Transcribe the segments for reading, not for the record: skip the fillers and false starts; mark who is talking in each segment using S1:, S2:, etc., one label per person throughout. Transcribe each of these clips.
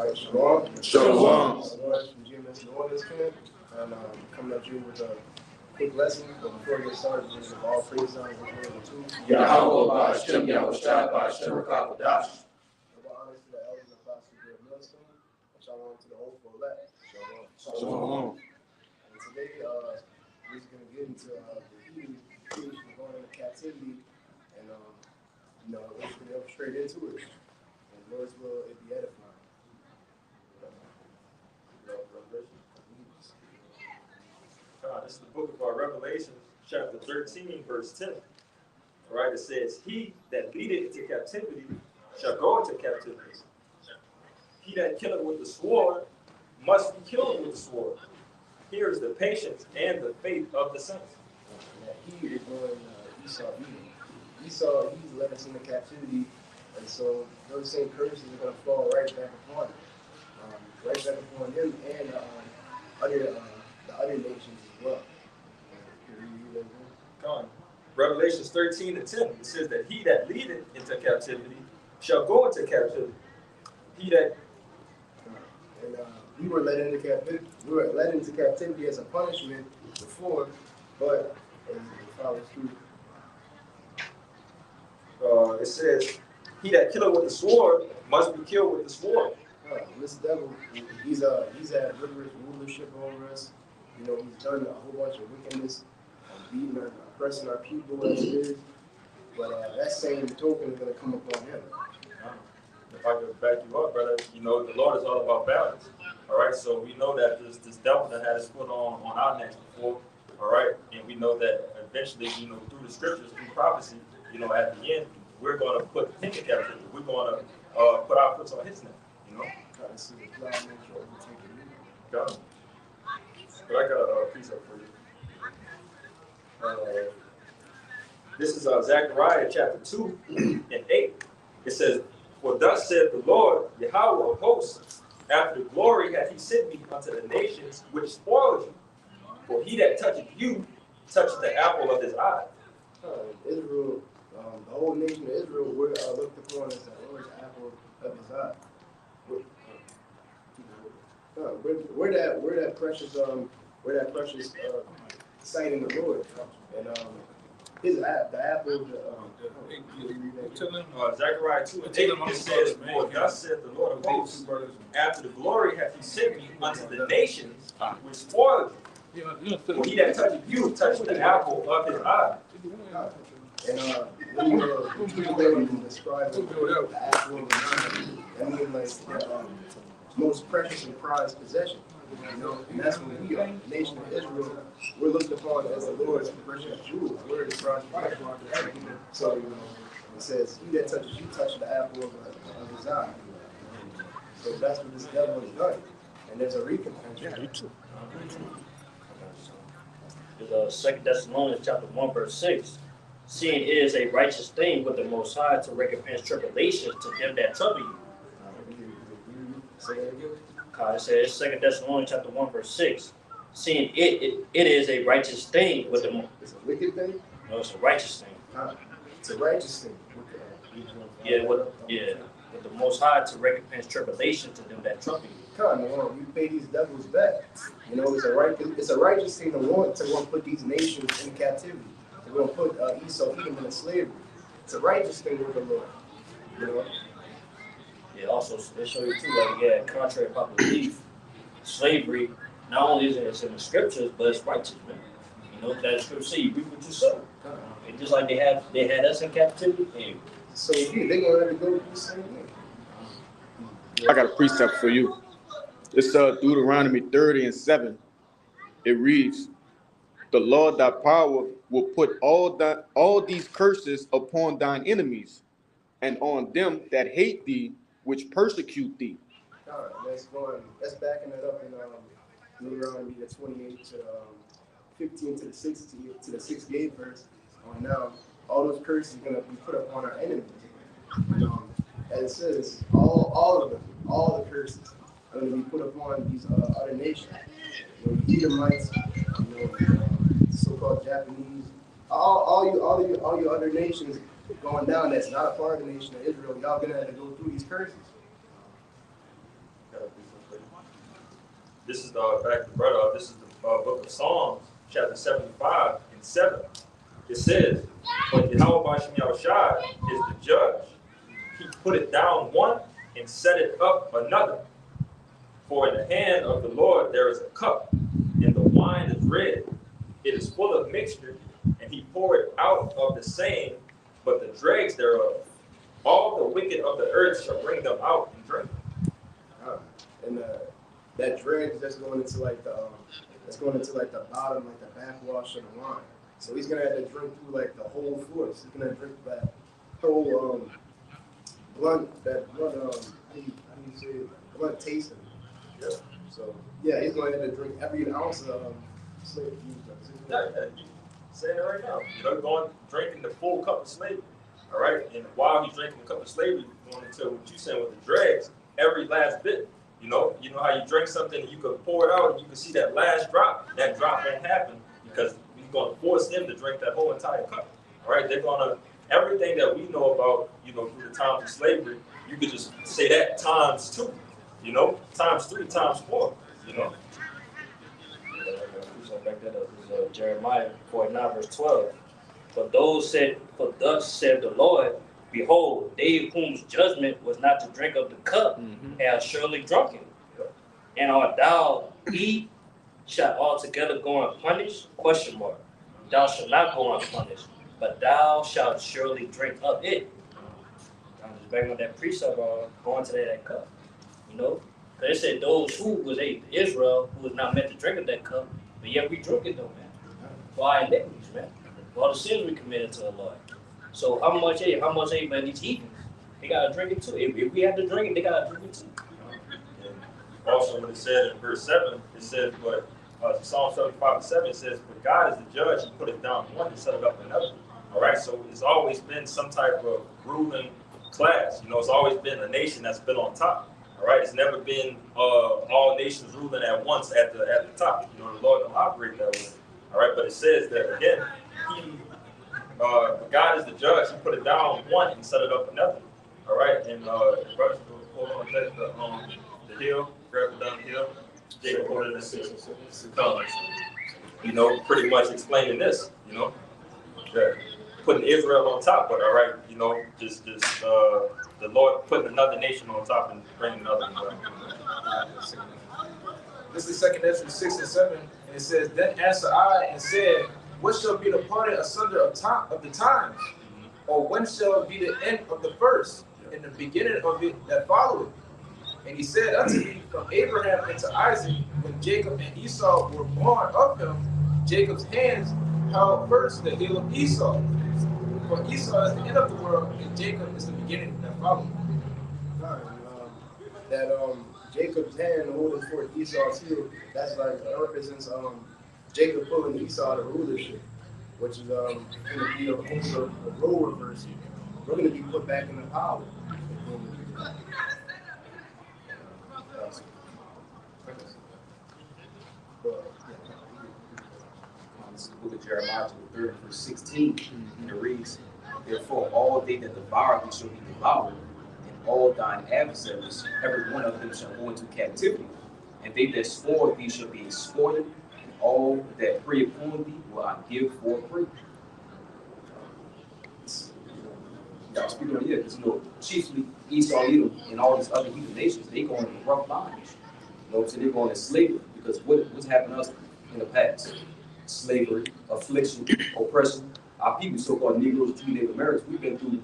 S1: All right, Shalom.
S2: Shalom.
S1: From GMS New Orleans camp, and coming at you with a quick lesson. But before we get started, we give all praise on the
S2: Yahweh Ba'ashem, Yahweh Shai Ba'ashem, Rakapadash.
S1: honors to the elders and apostles of the millstone. And shalom to the old for elect.
S2: Shalom.
S1: And today, we're just going to get into the healing creation going into captivity. And, we're just going to go straight into it. And Lord's will, it be edifying.
S3: This is the book of Revelation, chapter 13, verse 10. All right, it says, "He that leadeth into captivity shall go into captivity. He that killeth with the sword must be killed with the sword. Here is the patience and the faith of the saints."
S1: He is going Esau eating. Esau, he's led us into captivity, and so those same curses are going to fall right back upon him. And the other nations as well.
S3: Come on. Revelation 13 and 10, it says that he that leadeth into captivity shall go into captivity. He that
S1: And we were led into captivity. We were led into captivity as a punishment before, but as it follows through.
S3: it says, "He that killeth with the sword must be killed with the sword."
S1: This devil, he's had rigorous rulership over us. He's done a whole bunch of wickedness, beating and oppressing our people as it is. But that same token is going to come upon him.
S3: If I could back you up, brother, the Lord is all about balance. All right, so we know that this devil that had his foot on our necks before. All right, and we know that eventually, through the scriptures, through prophecy, at the end, we're going to put him in captivity. We're going to put our foot on his neck.
S1: Trying to see the cloud nature overtaking you.
S3: Got him. But I got a precept for you. This is Zechariah chapter 2 and 8. It says, "For thus saith the Lord, Yahweh of hosts, after glory hath he sent me unto the nations which spoiled you. For he that toucheth you touched the apple of his eye."
S1: Israel, the whole nation of Israel, were looked upon as the Lord's apple of his eye. We're that precious sight in the Lord, and the apple of the
S3: Zechariah 2 and 8, it says, "For thus saith the Lord of hosts, after the glory hath he sent me unto the nations which spoiled you. For he that touched you touched the apple of his eye."
S1: And when you describe the apple of his eye, that means like most precious and prized possession. And that's what we are. The nation of Israel, we're looked upon as the Lord's precious jewel. We're the prized possession. So, it says, "He that touches you touches the apple of his eye." So that's what this devil has done. And there's a recompense.
S4: Yeah, you too. There's 2 Thessalonians chapter 1, verse 6. "Seeing it is a righteous thing with the Most High to recompense tribulations to them that trouble you."
S1: Say that again.
S4: It says 2 Thessalonians chapter 1, verse 6. "Seeing it is a righteous thing with the
S1: It's a wicked thing?
S4: No, it's a righteous thing.
S1: It's a righteous thing.
S4: With the Most High to recompense tribulation to them that trouble you."
S1: Come on, you pay these devils back. It's a righteous thing to want to put these nations in captivity. They're going to put Esau, Edom into slavery. It's a righteous thing with the Lord.
S4: Yeah, also they show you too, contrary to popular belief, slavery not only is it in the scriptures, but it's righteous, man. That scripture say you reap what you sow. And just like they had us in captivity, and
S1: so they're gonna have to go do the same thing.
S2: I got a precept for you. It's Deuteronomy 30 and 7. It reads, "The Lord thy power will put all these curses upon thine enemies, and on them that hate thee, which persecute thee."
S1: That's backing it up in Deuteronomy 28 to 15 to the 68th verse. On now, all those curses are gonna be put upon our enemies. And it says all of them, all the curses are gonna be put upon these other nations. The Edomites, so-called Japanese, all you other nations going down that's not a part of the nation of Israel. Y'all gonna have to go through these curses.
S3: This is the back to brother. This is the book of Psalms, chapter 75 and 7. It says, "But Yahweh Shem Yahushai is the judge. He put it down one and set it up another. For in the hand of the Lord there is a cup, and the wine is red. It is full of mixture, and he poured out of the same, but the dregs thereof. All the wicked of the earth shall bring them out and drink."
S1: And that dregs that's going into like the bottom, like the backwash of the wine. So he's gonna have to drink through like the whole force. He's gonna drink that whole blunt how do you say it? Blunt tasting. Yeah. So yeah, he's gonna have to drink every ounce of slave juice.
S3: Yeah, you saying it right now. You know, going drinking the full cup of slavery. All right, and while he's drinking the cup of slavery, going into what you saying with the dregs, every last bit. You know how you drink something and you can pour it out and you can see that last drop. That drop won't happen because we're going to force them to drink that whole entire cup. All right, they're going to, everything that we know about, through the times of slavery, you could just say that times 2, times 3, times 4,
S4: Back that up. This is Jeremiah 49, verse 12. For thus said the Lord, behold, they whose judgment was not to drink of the cup have surely drunken. And art thou eat, shall altogether go unpunished? ? Thou shalt not go unpunished, but thou shalt surely drink of it. I'm just back on that precept going to that cup. Because it said those who was Israel who was not meant to drink of that cup, but yet we drink it though, man. For our iniquities, man. For all the sins we committed to the Lord. So how much man, these heathens, they gotta drink it too. If we have to drink it, they gotta drink it too.
S3: Also, when it said in verse 7, it says, but Psalm 75 and 7 says, "But God is the judge, he put it down one and set it up another." All right, so it's always been some type of ruling class. It's always been a nation that's been on top. All right, it's never been all nations ruling at once at the top. The Lord don't operate that way. All right, but it says that again, God is the judge. He put it down one and set it up another. All right, and brothers, hold on, let the hill, grab it down the hill. Jacob put it in the pretty much explaining this. That putting Israel on top, but all right, just the Lord putting another nation on top and bringing another one.
S5: This is 2 Ezra 6 and 7, and it says, "Then answered I and said, what shall be the parting asunder of the times? Or when shall be the end of the first, and the beginning of it that followeth? And he said unto me, from Abraham unto Isaac, when Jacob and Esau were born of him, Jacob's hands held first the heel of Esau. For Esau is the end of the world, and Jacob is the beginning that followeth."
S1: Jacob's hand holding forth Esau's heel, that's like represents Jacob pulling Esau to rulership, which is going to be also a role reversal. We're going to be put back into power.
S6: This is the book of Jeremiah, 3 verse 16, and it reads, "Therefore all they that devour thee shall be devoured, and all thine adversaries, every one of them shall go into captivity, and they that spoil thee shall be spoiled, and all that prey upon thee will I give for prey." Y'all speaking on here, because chiefly Esau, Edom, and all these other heathen nations, they go into rough bondage. So they're going into slavery, because what's happened to us in the past? Slavery, affliction, oppression. Our people, so-called Negroes, Jews, Native Americans, we've been through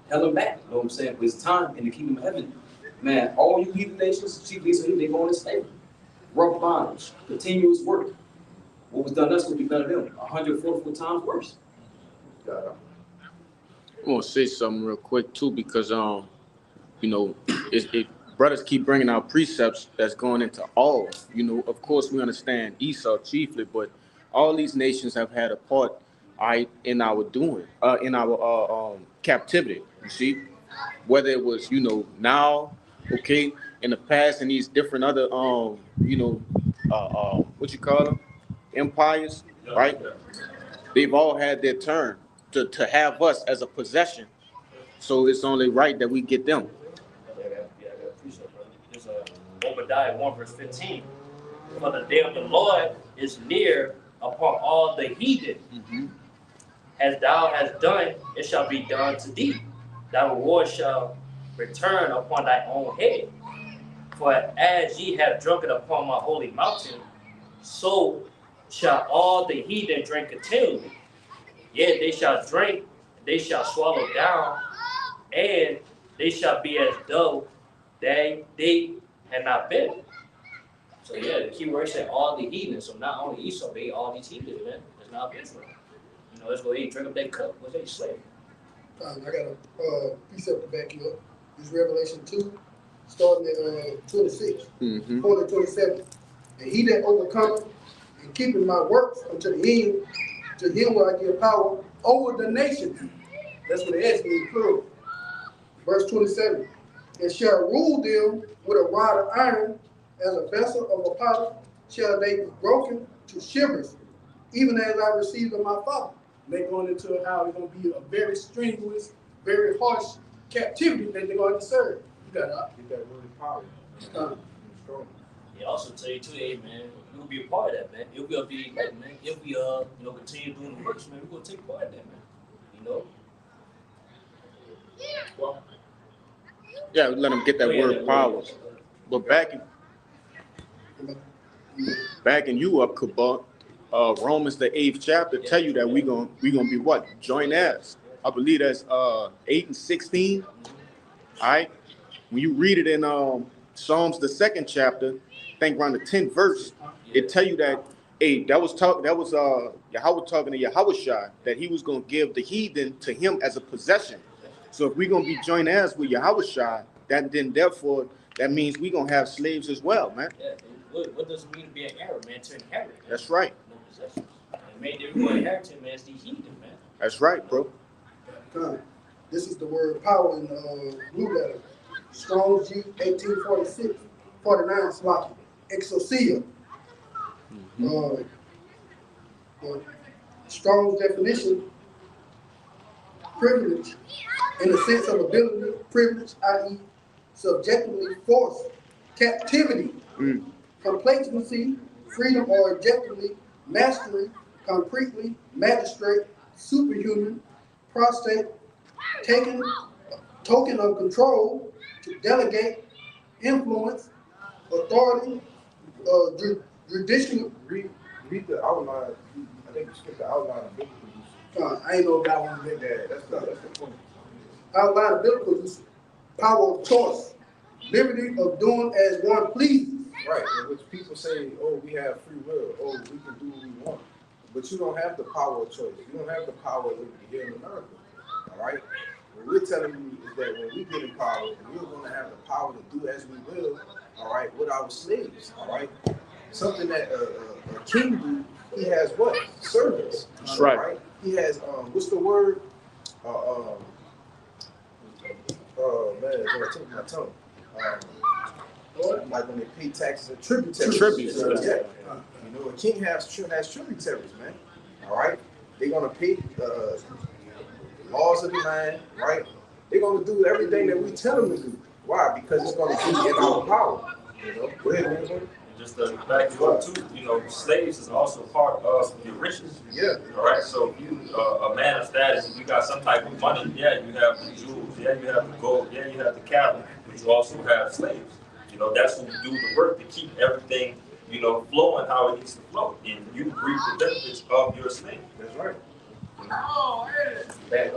S6: hell and back. You know what I'm saying? But it's time in the kingdom of heaven, man. All you heathen nations, chiefly Israel, they going into slavery, rough bondage, continuous work. What was done to us will be done to them 144 times worse.
S2: I want to say something real quick too, because brothers keep bringing out precepts that's going into all. Of course we understand Esau chiefly, but all these nations have had a part, in our doing, in our captivity. You see, whether it was now, okay, in the past, and these different other what you call them, empires, right? They've all had their turn to have us as a possession. So it's only right that we get them.
S4: There's Obadiah 1 verse 15. For the day of the Lord is near upon all the heathen. As thou hast done, it shall be done to thee. Thy reward shall return upon thy own head. For as ye have drunken upon my holy mountain, so shall all the heathen drink continually. Yet they shall drink, they shall swallow down, and they shall be as though they had not been. So yeah, the key word said all the heathen. So not only Esau, they all these heathen, man. It's not Israel. You know, let's go ahead and drink up that cup. What's that slave?
S7: I got a precept to back you up. It's Revelation 2, starting at 26, 27. And he that overcometh and keepeth my works unto the end, to him will I give power over the nation. That's what it asks me, plural. Verse 27. And shall rule them with a rod of iron, as a vessel of a potter, shall they be broken to shivers, even as I received of my Father. And they're going into how it's going to be a very strenuous, very harsh captivity that they're going to serve. You got to
S5: Get that word power. Strong.
S4: He also tell you too, hey man, you'll be a part of that, man. If we'll be like, man, if we continue doing the works, man, we're gonna take part in that, man. You know? Well,
S2: Yeah, let them get that word power. But backing you up, Kabah, Romans the 8th chapter tell you that we gonna be what? Joint heirs. I believe that's 8 and 16. All right. When you read it in Psalms the 2nd chapter, I think around the 10th verse, it tell you that Yahweh talking to Yahushua that he was gonna give the heathen to him as a possession. So if we're gonna be joint heirs with Yahushua, therefore that means we're gonna have slaves as well, man.
S4: yeah. What does it mean to be an heir, man? To inherit. Man.
S2: That's right.
S4: No possessions. And man, everyone inheriting, man, is the heathen, man.
S2: That's right, bro.
S7: This is the word power in the blue letter. Strong's G 1846, 49 sloppy. Exousia. Strong's definition, privilege, in the sense of ability, privilege, i.e., subjectively force, captivity, complacency, freedom, or objectively mastery, concretely, magistrate, superhuman, prostate, token of control, to delegate, influence, authority, judicial.
S5: Read the outline. I think you skipped the outline of biblical use.
S7: I ain't know that one.
S5: Yeah, that's the point.
S7: Outline of biblical use, power of choice, liberty of doing as one pleases.
S5: Right, in which people say, oh, we have free will, oh, we can do what we want. But you don't have the power of choice. You don't have the power of liberty here in America. All right? What we're telling you is that when we get in power, we're going to have the power to do as we will, all right, with our slaves, all right? Something that a king do, he has what? Servants.
S2: That's right.
S5: Right? He has, what's the word? Man, it's going to take my tongue. Like when they pay taxes and tributaries.
S2: Tributes.
S5: Yeah. You know, a king has tributaries, man. All right? They're going to pay laws of the land, right? They're going to do everything that we tell them to do. Why? Because it's going to be in our power. You know? Go ahead, man.
S3: And just to back you up too, slaves is also part of the riches.
S5: Yeah.
S3: All right. So if you a man of status, if you got some type of money, yeah, you have the jewels, yeah, you have the gold, yeah, you have the cattle, but you also have slaves. That's who do the work to keep everything, flowing how it needs to flow. And you reap the benefits of your slave.
S5: That's right.
S6: That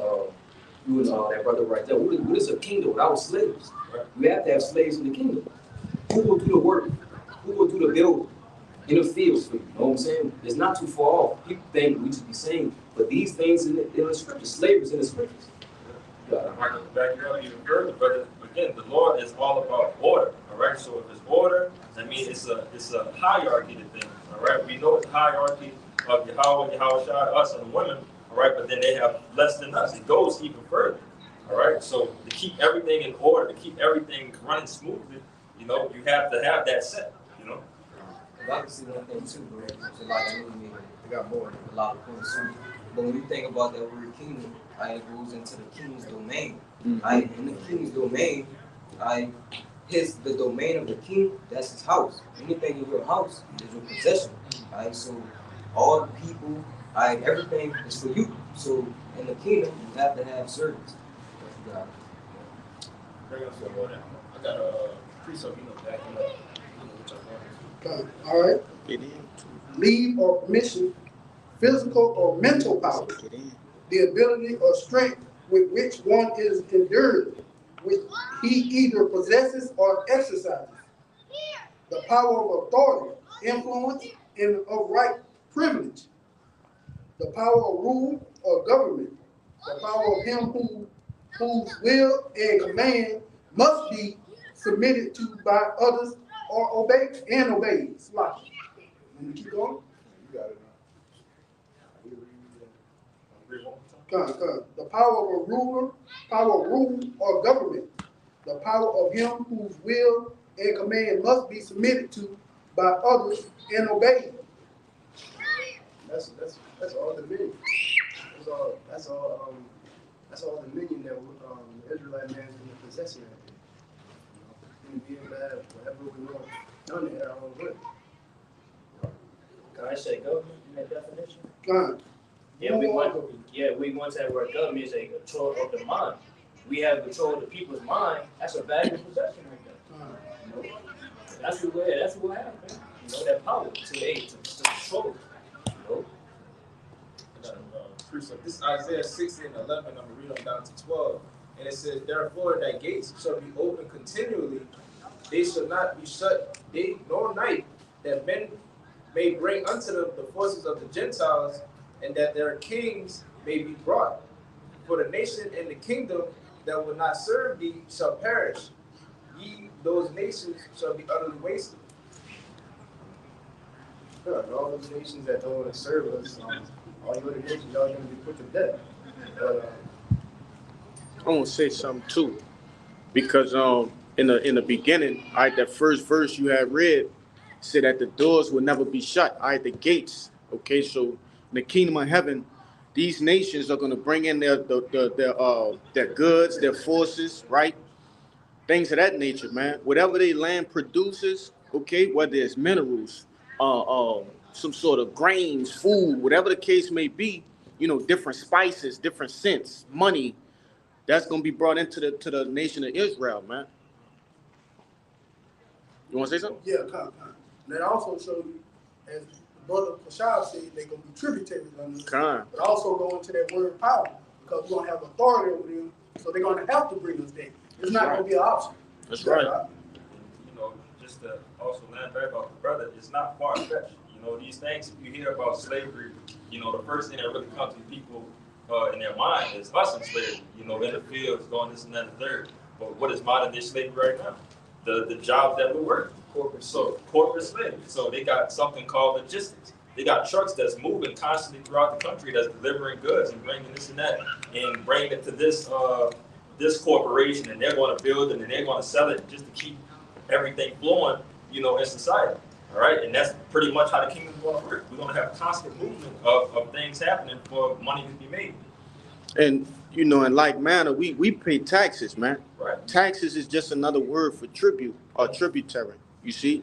S6: you and that brother right there. What is a kingdom without slaves?
S3: Right.
S6: We have to have slaves in the kingdom. Who will do the work? Who will do the building in the fields for you? You know what I'm saying? It's not too far off. People think we just be saying, but these things in the scriptures, slavery is in the scriptures.
S3: I'm not going to back you up even further, but again, the Lord is all about order. All right. So if it's order, I mean it's a hierarchy to things. All right. We know it's a hierarchy of Yahweh, Yahushua, us, and the women. All right, but then they have less than us. It goes even further. All right, so to keep everything in order, to keep everything running smoothly, you have to have that set.
S6: I can see one thing too, bro. It's a lot of enemy. They got more than a lot of points too. But when you think about that word kingdom, it goes into the king's domain. In the king's domain, the domain of the king, that's his house. Anything in your house is your possession. Alright, so all the people, alright, everything is for you. So in the kingdom, you have to have servants. That's God.
S5: Bring up some more now. I got a precept, backing up. What y'all want.
S7: All right.
S2: Get in.
S7: Leave or permission, physical or mental power,
S2: Get in.
S7: the ability or strength with which one is endured, which he either possesses or exercises. The power of authority, influence, and of right privilege. The power of rule or government. The power of him whose will and command must be submitted to by others or obeyed and obeyed. Like, let me keep going.
S1: You got it.
S7: The power of a ruler, power of rule or government. The power of him whose will and command must be submitted to by others and obeyed.
S1: That's all dominion. That's all dominion that the Israelite man is going to possess here. You know, be able to have whatever we want done in our own way.
S4: Can I say government in that definition?
S7: God.
S4: Yeah, we want that word government is a control of the mind. We have control of the people's mind. That's a valuable possession right there. You know? That's what we have, man. You know, that power to control. You know?
S5: I got a precept. This is Isaiah 60 and 11. I'm going to read on down to 12. And it says, therefore thy gates shall be open continually. They shall not be shut day nor night, that men may bring unto them the forces of the Gentiles, and that their kings may be brought. For the nation and the kingdom that will not serve thee shall perish. Those nations shall be utterly wasted.
S1: Yeah, and all those nations that don't want to serve us, all the other nations are going to be put to death. But,
S2: I want to say something too, because in the beginning, all right, that first verse you had read said that the doors will never be shut. All right, the gates. Okay, so in the kingdom of heaven, these nations are going to bring in their goods, their forces, right? Things of that nature, man. Whatever their land produces, okay, whether it's minerals, some sort of grains, food, whatever the case may be, you know, different spices, different scents, money. That's gonna be brought into the nation of Israel, man. You want to say something?
S7: Yeah, come. And that also shows you, as Brother Pashab said, they're going to be tributaries on this.
S2: Come.
S7: But also go into that word power, because we're going to have authority over them, so they're going to have to bring us there. It's not going to be an option.
S2: That's right.
S3: You know, just to also land back off the brother, it's not far-fetched. You know, these things you hear about slavery, you know, the first thing that really comes to people in their mind is us in slavery, you know, in the fields, doing this and that and the third. But what is modern day slavery right now? The jobs that we work. Corporate slavery. So they got something called logistics. They got trucks that's moving constantly throughout the country that's delivering goods and bringing this and that and bringing it to this corporation, and they're going to build it and they're going to sell it just to keep everything flowing, you know, in society. All right, and that's pretty much how the kingdom is going to work. We're going to have constant movement of things happening for money to be made.
S2: And you know, in like manner, we pay taxes, man.
S3: Right.
S2: Taxes is just another word for tribute or tributary. You see,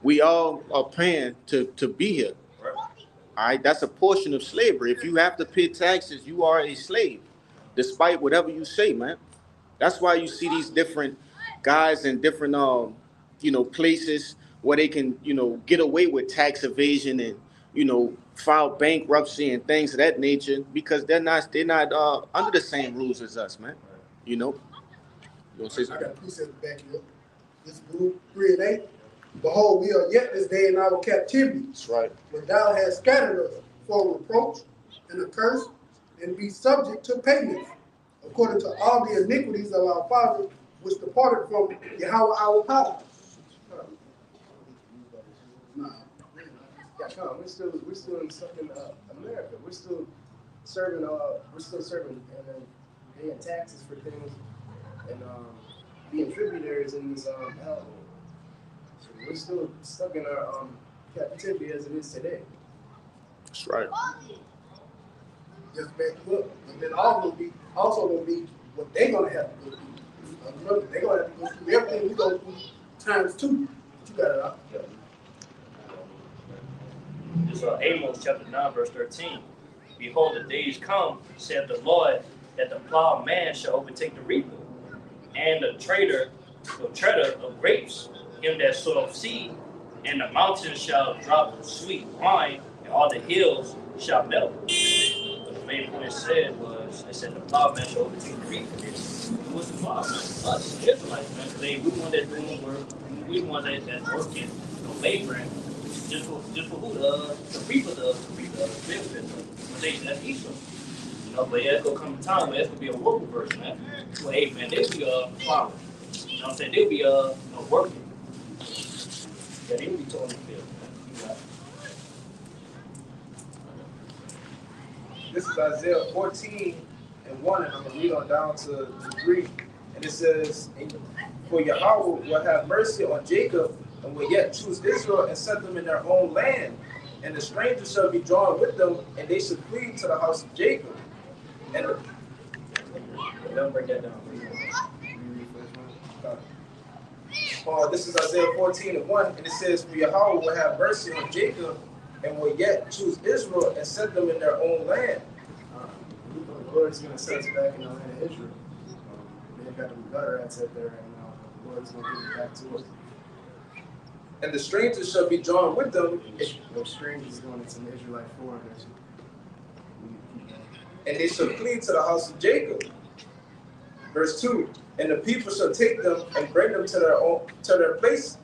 S2: we all are paying to be here.
S3: Right.
S2: All right, that's a portion of slavery. If you have to pay taxes, you are a slave, despite whatever you say, man. That's why you see these different guys in different you know, places where they can, you know, get away with tax evasion and, you know, file bankruptcy and things of that nature, because they're not under the same rules as us, man. You know. You want to say
S7: I
S2: something?
S7: got a precept to back you up. This is Luke 3 and 8. Behold, we are yet this day in our captivity.
S2: That's right.
S7: But thou hast scattered us for reproach and a curse, and be subject to payment, according to all the iniquities of our fathers, which departed from Yahweh our power.
S1: yeah, come. We're still stuck in America. We're still serving and then paying taxes for things and being tributaries in this hell. So we're still stuck in our captivity as it is today.
S2: That's right.
S7: Just back you up. And then also gonna be what they're gonna have to go through. They're gonna have to go through everything we go times 2. You got it out.
S4: This is Amos chapter 9, verse 13. Behold, the days come, saith the Lord, that the plowed man shall overtake the reaper, and the treader of grapes, him that soweth seed, and the mountains shall drop sweet wine, and all the hills shall melt. But the main point it said was, it said the plowed man shall overtake the reaper. Who was the plowed man? Us, the Israelites, man. Because we the one that's doing work, we the ones that's working, laboring. Just for who the reaper, the benefit of that's Esau. You know, but yeah, it's gonna come a time where it's gonna be a worker person, man. Well, hey man, they'll be farmer. You know what I'm saying? They'll be working. Yeah, they'll be towing the field, man.
S5: This is Isaiah 14:1, and I'm gonna read on down to 3. And it says, "For Yahweh will have mercy on Jacob, and will yet choose Israel and set them in their own land. And the strangers shall be drawn with them, and they shall flee to the house of Jacob." And
S4: Don't break that down.
S5: this is Isaiah 14:1, and it says, "For Yahweh will have mercy on Jacob, and will yet choose Israel and set them in their own land."
S1: The Lord's going to set us back in the land of Israel. They've got them gutter rats out there right now. The Lord's going to give it back to us.
S5: And the strangers shall be drawn with them,
S1: No strangers going into the Israelite foreigners.
S5: and they shall flee to the house of Jacob. Verse 2, "And the people shall take them and bring them to their place,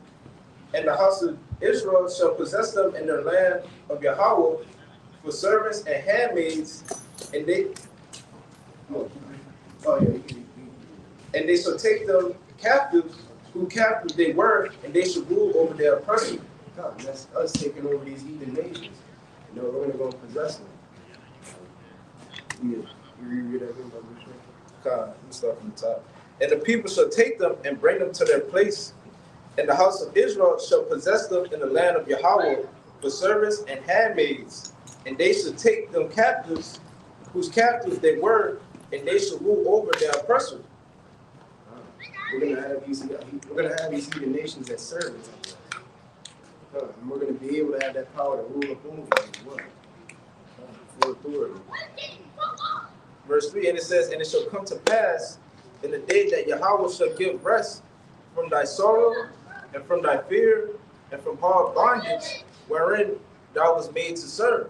S5: and the house of Israel shall possess them in their land of Yahweh for servants and handmaids, and they shall take them captives, who captives they were, and they shall rule over their oppressors."
S1: God, that's us taking over these heathen nations. You know, we're going to go and possess them. You read that again, Brother Bishop?
S5: God, let's start from the top. "And the people shall take them and bring them to their place, and the house of Israel shall possess them in the land of Yahweh for servants and handmaids, and they shall take them captives, whose captives they were, and they shall rule over their oppressors."
S1: We're going to have these heathen nations as servants. And we're going to be able to have that power to rule up over them as well. Full authority.
S5: Verse 3, and it says, "And it shall come to pass in the day that Yahweh shall give rest from thy sorrow and from thy fear and from hard bondage wherein thou was made to serve."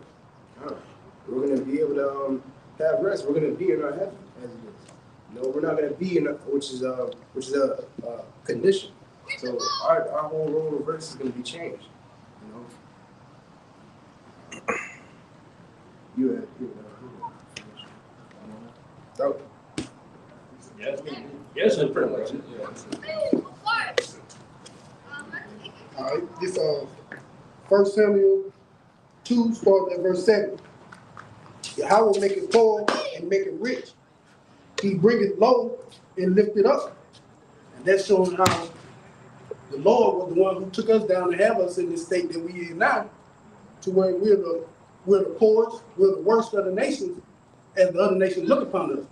S1: We're going to be able to have rest. We're going to be in our heaven as it is. No, we're not going to be in which is a condition. So our whole role of verse is going to be changed. You know.
S4: Yes,
S5: That's pretty much it.
S7: All right, this 1 Samuel 2, starting at verse 7. Yahweh make it poor and make it rich. He bring it low and lift it up. And that's showing how the Lord was the one who took us down to have us in this state that we in now, to where we're the poorest, we're the worst of the nations, as the other nations look upon us.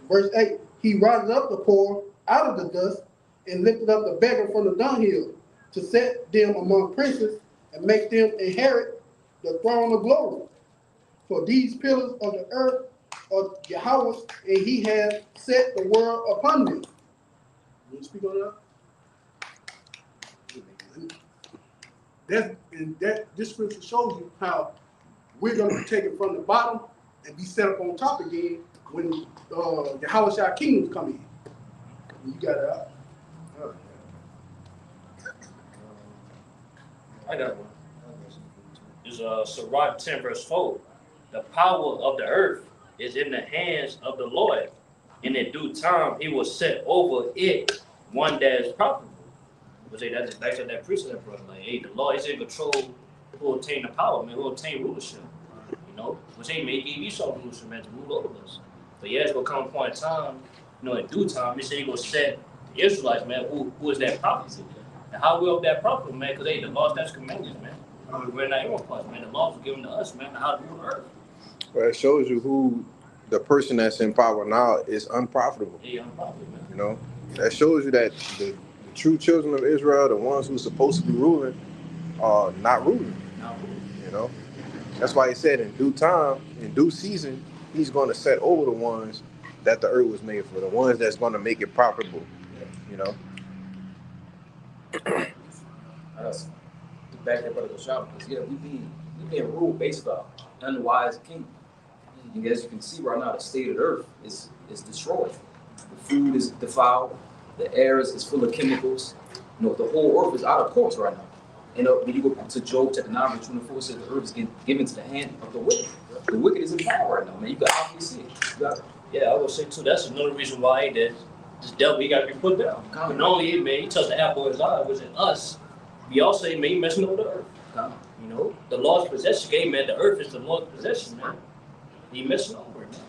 S7: Verse 8, he rises up the poor out of the dust and lifted up the beggar from the dunghill, to set them among princes and make them inherit the throne of glory. For these pillars of the earth are Yahweh, and he has set the world upon them. Can you speak on that? This scripture shows you how we're going to be taken from the bottom and be set up on top again when Yahweh kingdoms come in. You got it out.
S4: I got one. It's Sirach 10 verse 4. The power of the earth is in the hands of the Lord, and in due time he will set over it one that is profitable. But say that's back to that precept, brother. Like, hey, the Lord is in control who will obtain the power, man, who will obtain rulership. You know, which they may give Esau rulership, man, to rule over us. But yeah, it's gonna come a point in time, you know, in due time, he said he gonna set the Israelites, man, who is that prophet? And how we of that prophet, man, because they the laws, that's commandments, man. We're not even plus, man. The laws were given to us, man, how to rule the earth.
S8: Well, it shows you who the person that's in power now is unprofitable.
S4: Yeah, unprofitable, man.
S8: You know, that shows you that the true children of Israel, the ones who's supposed to be ruling, are not ruling. You know, that's why he said in due time, in due season, he's going to set over the ones that the earth was made for, the ones that's going to make it profitable. You know.
S6: That's to back that brother shop because we being ruled based off unwise king. And as you can see right now, the state of the earth is destroyed. The food is defiled. The air is full of chemicals. You know, the whole earth is out of course right now. And when you go to Job chapter 9, verse 24, it says the earth is given to the hand of the wicked. The wicked is in power right now, man. You can obviously see it.
S4: Yeah, I would say too. That's another reason why that this devil he got to be put down. But not only man, he touched the apple of his eye, was in us. We also man, he messing over the earth. You know, the Lord's possession game, man. The earth is the Lord's possession, man. He messing over it, man.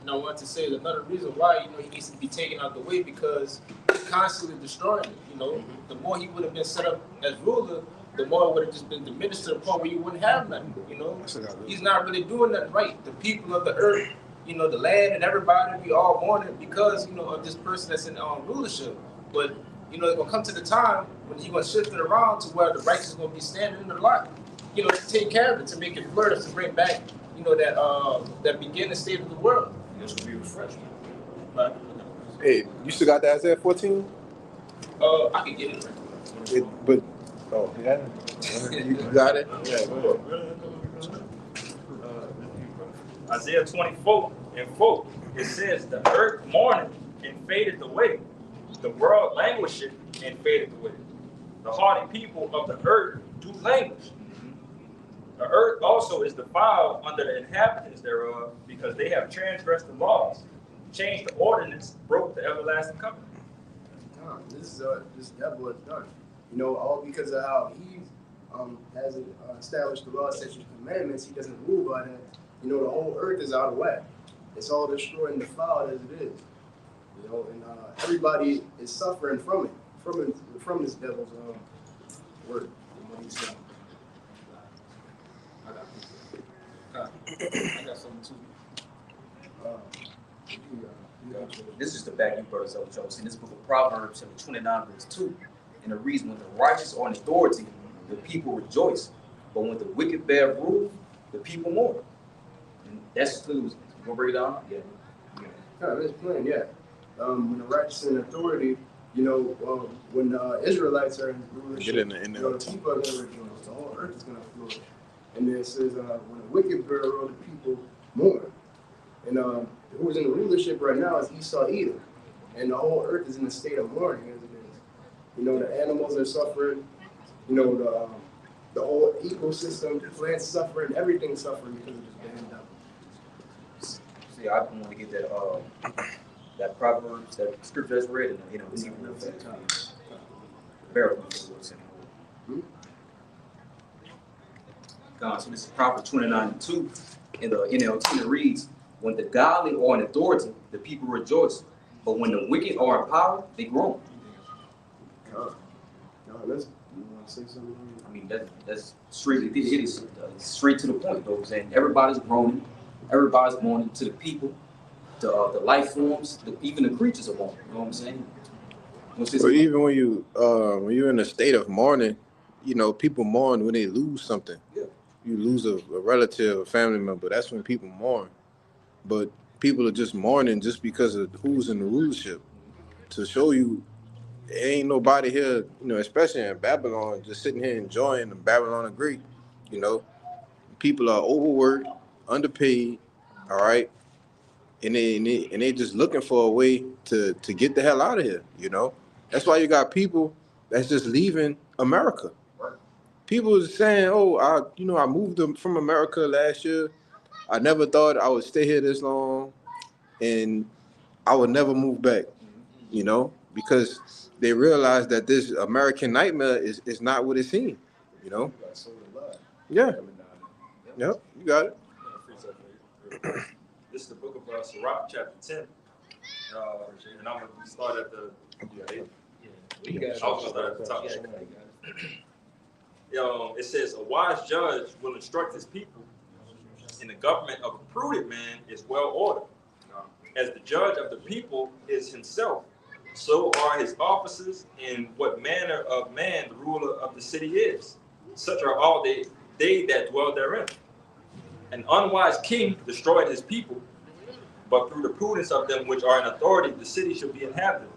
S5: And I want to say another reason why, you know, he needs to be taken out the way because he's constantly destroying it. You know, the more he would have been set up as ruler, the more it would have just been diminished to the point where you wouldn't have nothing. You know, he's not really doing nothing right. The people of the earth, you know, the land and everybody, we all mourning because, you know, of this person that's in rulership. But, you know, it's going to come to the time when he's going to shift it around to where the righteous is going to be standing in the light, you know, to take care of it, to make it flourish, to bring back, you know, that beginning state of the world.
S4: It's to be refreshed.
S5: But,
S8: Hey, you still got the Isaiah 14?
S5: I can get it.
S8: Yeah. You got it? Yeah, go ahead.
S3: Isaiah 24:4, it says, the earth mourned and faded away. The world languisheth and faded away. The hardy people of the earth do languish. The earth also is defiled under the inhabitants thereof, because they have transgressed the laws, changed the ordinance, broke the everlasting covenant.
S1: This devil has done. You know, all because of how he has established the law, statutes, and commandments. He doesn't rule by that. You know, the whole earth is out of whack. It's all destroyed and defiled as it is. You know, and everybody is suffering from it, from this devil's work and what he's done.
S5: I got something too.
S6: This is the back you brought us up, Joe. In this book of Proverbs, chapter 29, verse 2, and it reads, when the righteous are in authority, the people rejoice. But when the wicked bear rule, the people mourn. And that's clearly, you gonna break it down? Yeah.
S1: Yeah, that's plain, yeah. When the righteous in authority, you know, when Israelites are in rulership,
S8: Get in the
S1: the people are going to rejoice. The whole earth is going to flourish. And then it says, when the wicked bear rule, the people mourn. And who's in the rulership right now is Esau Edom. And the whole earth is in a state of mourning as it is. You know, the animals are suffering. You know, the whole ecosystem, the plants suffering, everything's suffering because of this damn devil.
S6: See, I want to get that Proverbs, that scripture that's read, and you know, it's even barrel. God, so this is Proverbs 29:2 in the NLT. It reads, when the godly are in authority, the people rejoice. But when the wicked are in power, they groan.
S1: You want to say something?
S6: I mean, that's straight. It is straight to the point, though. Saying everybody's groaning, everybody's mourning. To the people, the life forms, even the creatures are mourning. You know what I'm saying?
S8: But even when you're in a state of mourning, you know, people mourn when they lose something.
S6: Yeah.
S8: You lose a relative, a family member. That's when people mourn. But people are just mourning just because of who's in the rulership. To show you, there ain't nobody here, you know, especially in Babylon, just sitting here enjoying the Babylon the Great. You know, people are overworked, underpaid, all right, and they just looking for a way to get the hell out of here. You know, that's why you got people that's just leaving America. People are saying, "Oh, I moved from America last year. I never thought I would stay here this long, and I would never move back." You know, because they realize that this American nightmare is not what it seems. You know. Yeah. Yep. You got it.
S3: This is the book of Sirach, chapter 10. And I'm going to start at the... It says, a wise judge will instruct his people, and the government of a prudent man is well ordered. As the judge of the people is himself, so are his officers, and what manner of man the ruler of the city is. Such are all they that dwell therein. An unwise king destroyed his people, but through the prudence of them which are in authority, the city shall be inhabited.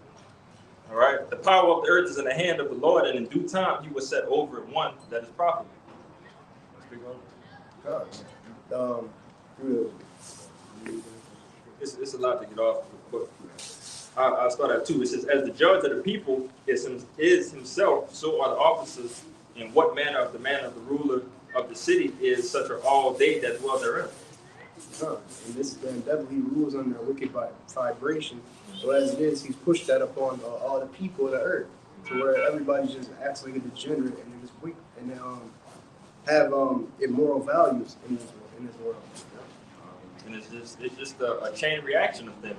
S3: All right. The power of the earth is in the hand of the Lord, and in due time he will set over it one that is profitable. It's a lot to get off, but I'll start at 2. It says, as the judge of the people is himself, so are the officers, and what manner of the man of the ruler of the city is, such are all they that dwell therein.
S1: And this devil, he rules under a wicked vibration. So as it is, he's pushed that upon all the people of the earth, to where everybody just acts like a degenerate and just weak, and have immoral values in this world.
S3: And it's just a chain reaction of things.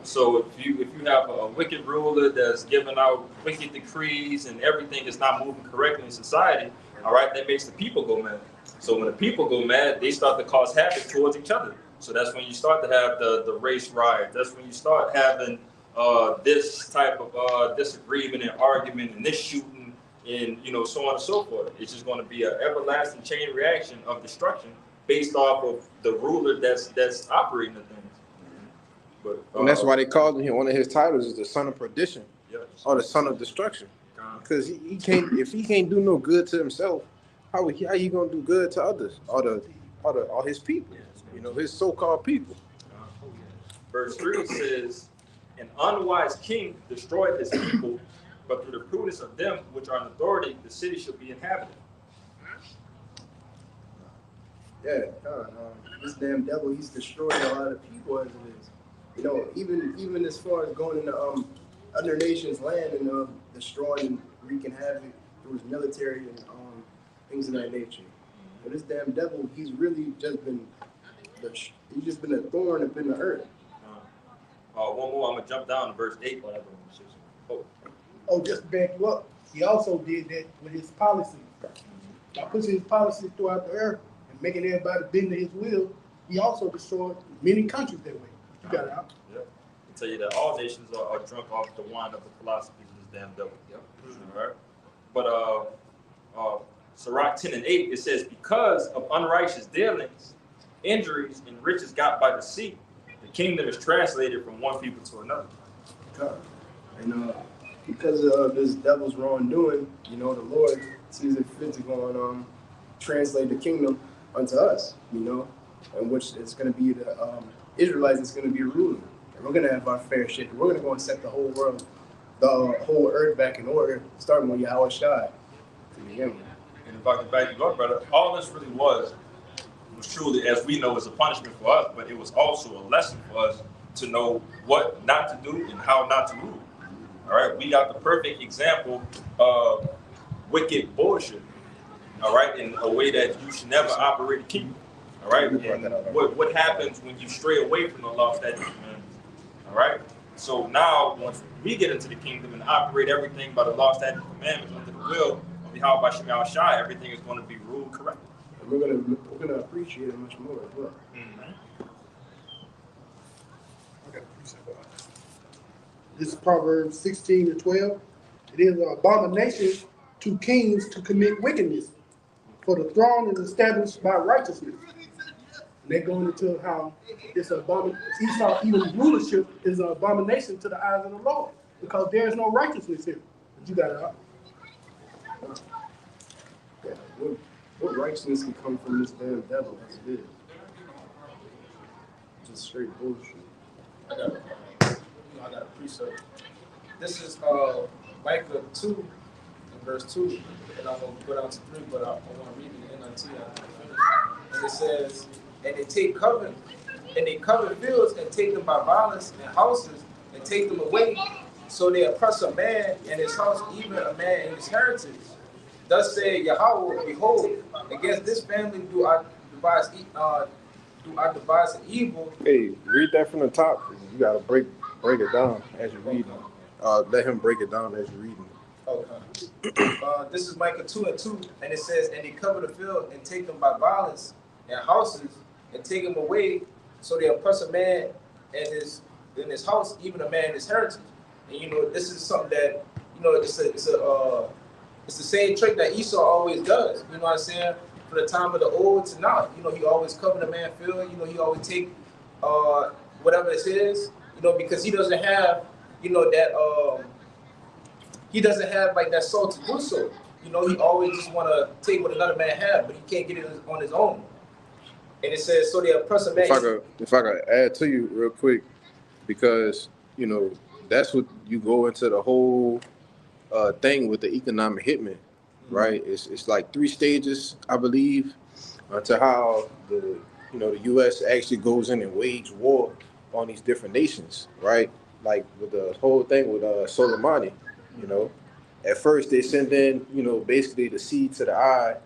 S3: So if you have a wicked ruler that's giving out wicked decrees and everything is not moving correctly in society, all right, that makes the people go mad. So when the people go mad, they start to cause havoc towards each other. So that's when you start to have the race riots. That's when you start having this type of disagreement and argument and this shooting and so on and so forth. It's just going to be an everlasting chain reaction of destruction based off of the ruler that's operating the things. But
S8: And that's why they called him, one of his titles is the son of perdition, or the son of destruction. Because he can't, if he can't do no good to himself, how he gonna do good to others, or his people, his so-called people.
S3: Verse 3 says, an unwise king destroyed his people, but through the prudence of them which are in authority, the city shall be inhabited.
S1: Yeah, this damn devil, he's destroying a lot of people as it is. Even as far as going into other nations' land and destroying and wreaking havoc through his military and things of that nature. But this damn devil, he's really just been a thorn up in the earth.
S3: One more, I'm gonna jump down to verse 8.
S7: Oh, just to back you up, he also did that with his policy. By pushing his policies throughout the earth and making everybody bend to his will, he also destroyed many countries that way. You got it out.
S3: Yep. I tell you that all nations are drunk off the wine of the philosophies of this damn devil. Yep. All right. But Sirach 10 and 8, it says, because of unrighteous dealings, injuries, and riches got by deceit, the kingdom is translated from one people to another.
S1: And because of this devil's wrongdoing, the Lord sees it fit to go and translate the kingdom unto us, in which it's going to be the Israelites that's going to be ruling. And we're going to have our fair share. We're going to go and set the whole world, the whole earth back in order, starting with Yahweh Shai to begin with.
S3: And if I could back you up, brother, all this really was truly, as we know, is a punishment for us, but it was also a lesson for us to know what not to do and how not to rule. All right, we got the perfect example of wicked bullshit. All right, in a way that you should never operate a kingdom. All right, and what happens when you stray away from the law, statutes, and commandments? All right, so now once we get into the kingdom and operate everything by the law, statutes, and commandments under the will of Yahweh Shem Shai, everything is going to be ruled correctly.
S1: And we're gonna appreciate it much more as well.
S7: This is Proverbs 16:12. It is an abomination to kings to commit wickedness, for the throne is established by righteousness. And they're going into how it's an abomination. Esau, even rulership, is an abomination to the eyes of the Lord, because there is no righteousness here. But you got it out.
S1: Yeah, what righteousness can come from this damn devil as it is? Just straight bullshit.
S5: I got a precept. This is Micah 2, and verse 2, and I'm going to go down to 3, but I want to read it in until I finish. And it says, and they cover fields and take them by violence, and houses and take them away, so they oppress a man and his house, even a man and his heritage. Thus said Yahweh, behold, against this family do I devise an evil.
S8: Hey, read that from the top. You gotta break it down as you're reading. Let him break it down as you're reading.
S5: Okay. This is Micah 2 and 2, and it says, and they cover the field and take them by violence, and houses and take them away, so they oppress a man and his house, even a man and his heritage. And you know, this is something that, you know, it's the same trait that Esau always does. You know what I'm saying? From the time of the old to now, you know, he always cover the man field. You know, he always take whatever it is. You know, because he doesn't have, you know, that he doesn't have like that soul to do so. You know, he always just want to take what another man has, but he can't get it on his own. And it says, so they oppress a man.
S8: If I could add to you real quick, because you know that's what you go into the whole thing with the economic hitman, right? It's like 3 stages, I believe, to how the the U.S. actually goes in and wage war on these different nations, right? Like with the whole thing with Soleimani, you know. At first they send in, basically the C to the I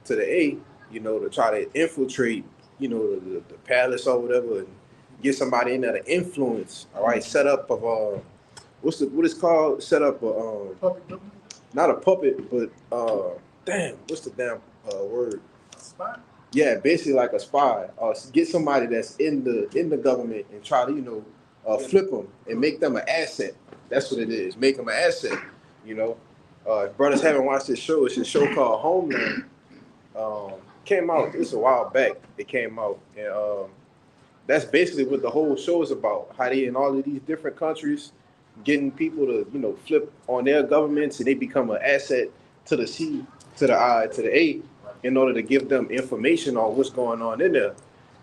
S8: to the A, to try to infiltrate, the palace or whatever, and get somebody in there to influence. All right, set up of what is called set up not a puppet, but what's the damn word?
S7: Spy?
S8: Yeah, basically like a spy. Get somebody that's in the government and try to flip them and make them an asset. That's what it is. Make them an asset. If brothers haven't watched this show, it's a show called Homeland. Came out this a while back. It came out, and that's basically what the whole show is about. How they in all of these different countries getting people to flip on their governments, and they become an asset to the C, to the I, to the A, in order to give them information on what's going on in there.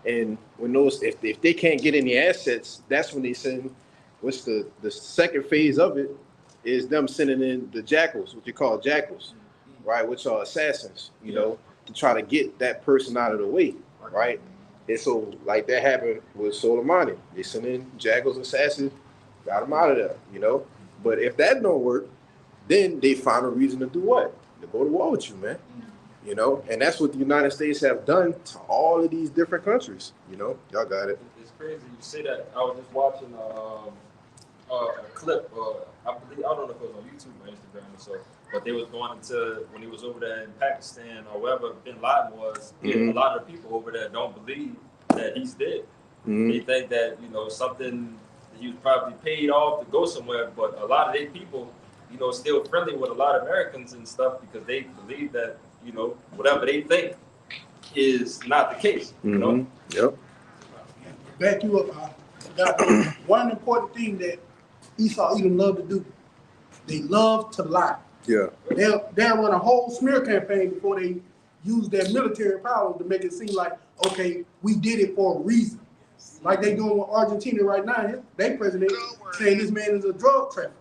S8: And when if they can't get any assets, that's when they send. What's the second phase of it? Is them sending in the jackals, what you call jackals, right? Which are assassins, to try to get that person out of the way, right? And so, like that happened with Soleimani. They sent in jackals, assassins, got him out of there, But if that don't work, then they find a reason to do what? To go to war with you, man. And that's what the United States have done to all of these different countries. Y'all got it.
S3: It's crazy you say that. I was just watching a clip. I don't know if it was on YouTube or Instagram or so, but they was going into when he was over there in Pakistan or wherever Bin Laden was.
S8: Mm-hmm.
S3: A lot of people over there don't believe that he's dead.
S8: Mm-hmm.
S3: They think that something he was probably paid off to go somewhere, but a lot of their people, still friendly with a lot of Americans and stuff because they believe that whatever they think is not the case.
S8: Mm-hmm. Yep.
S7: Back you up, got one important thing that Esau Edom love to do. They love to lie.
S8: Yeah.
S7: They'll run a whole smear campaign before they use their military power to make it seem like, okay, we did it for a reason. Like they doing with Argentina right now. Their president saying this man is a drug trafficker.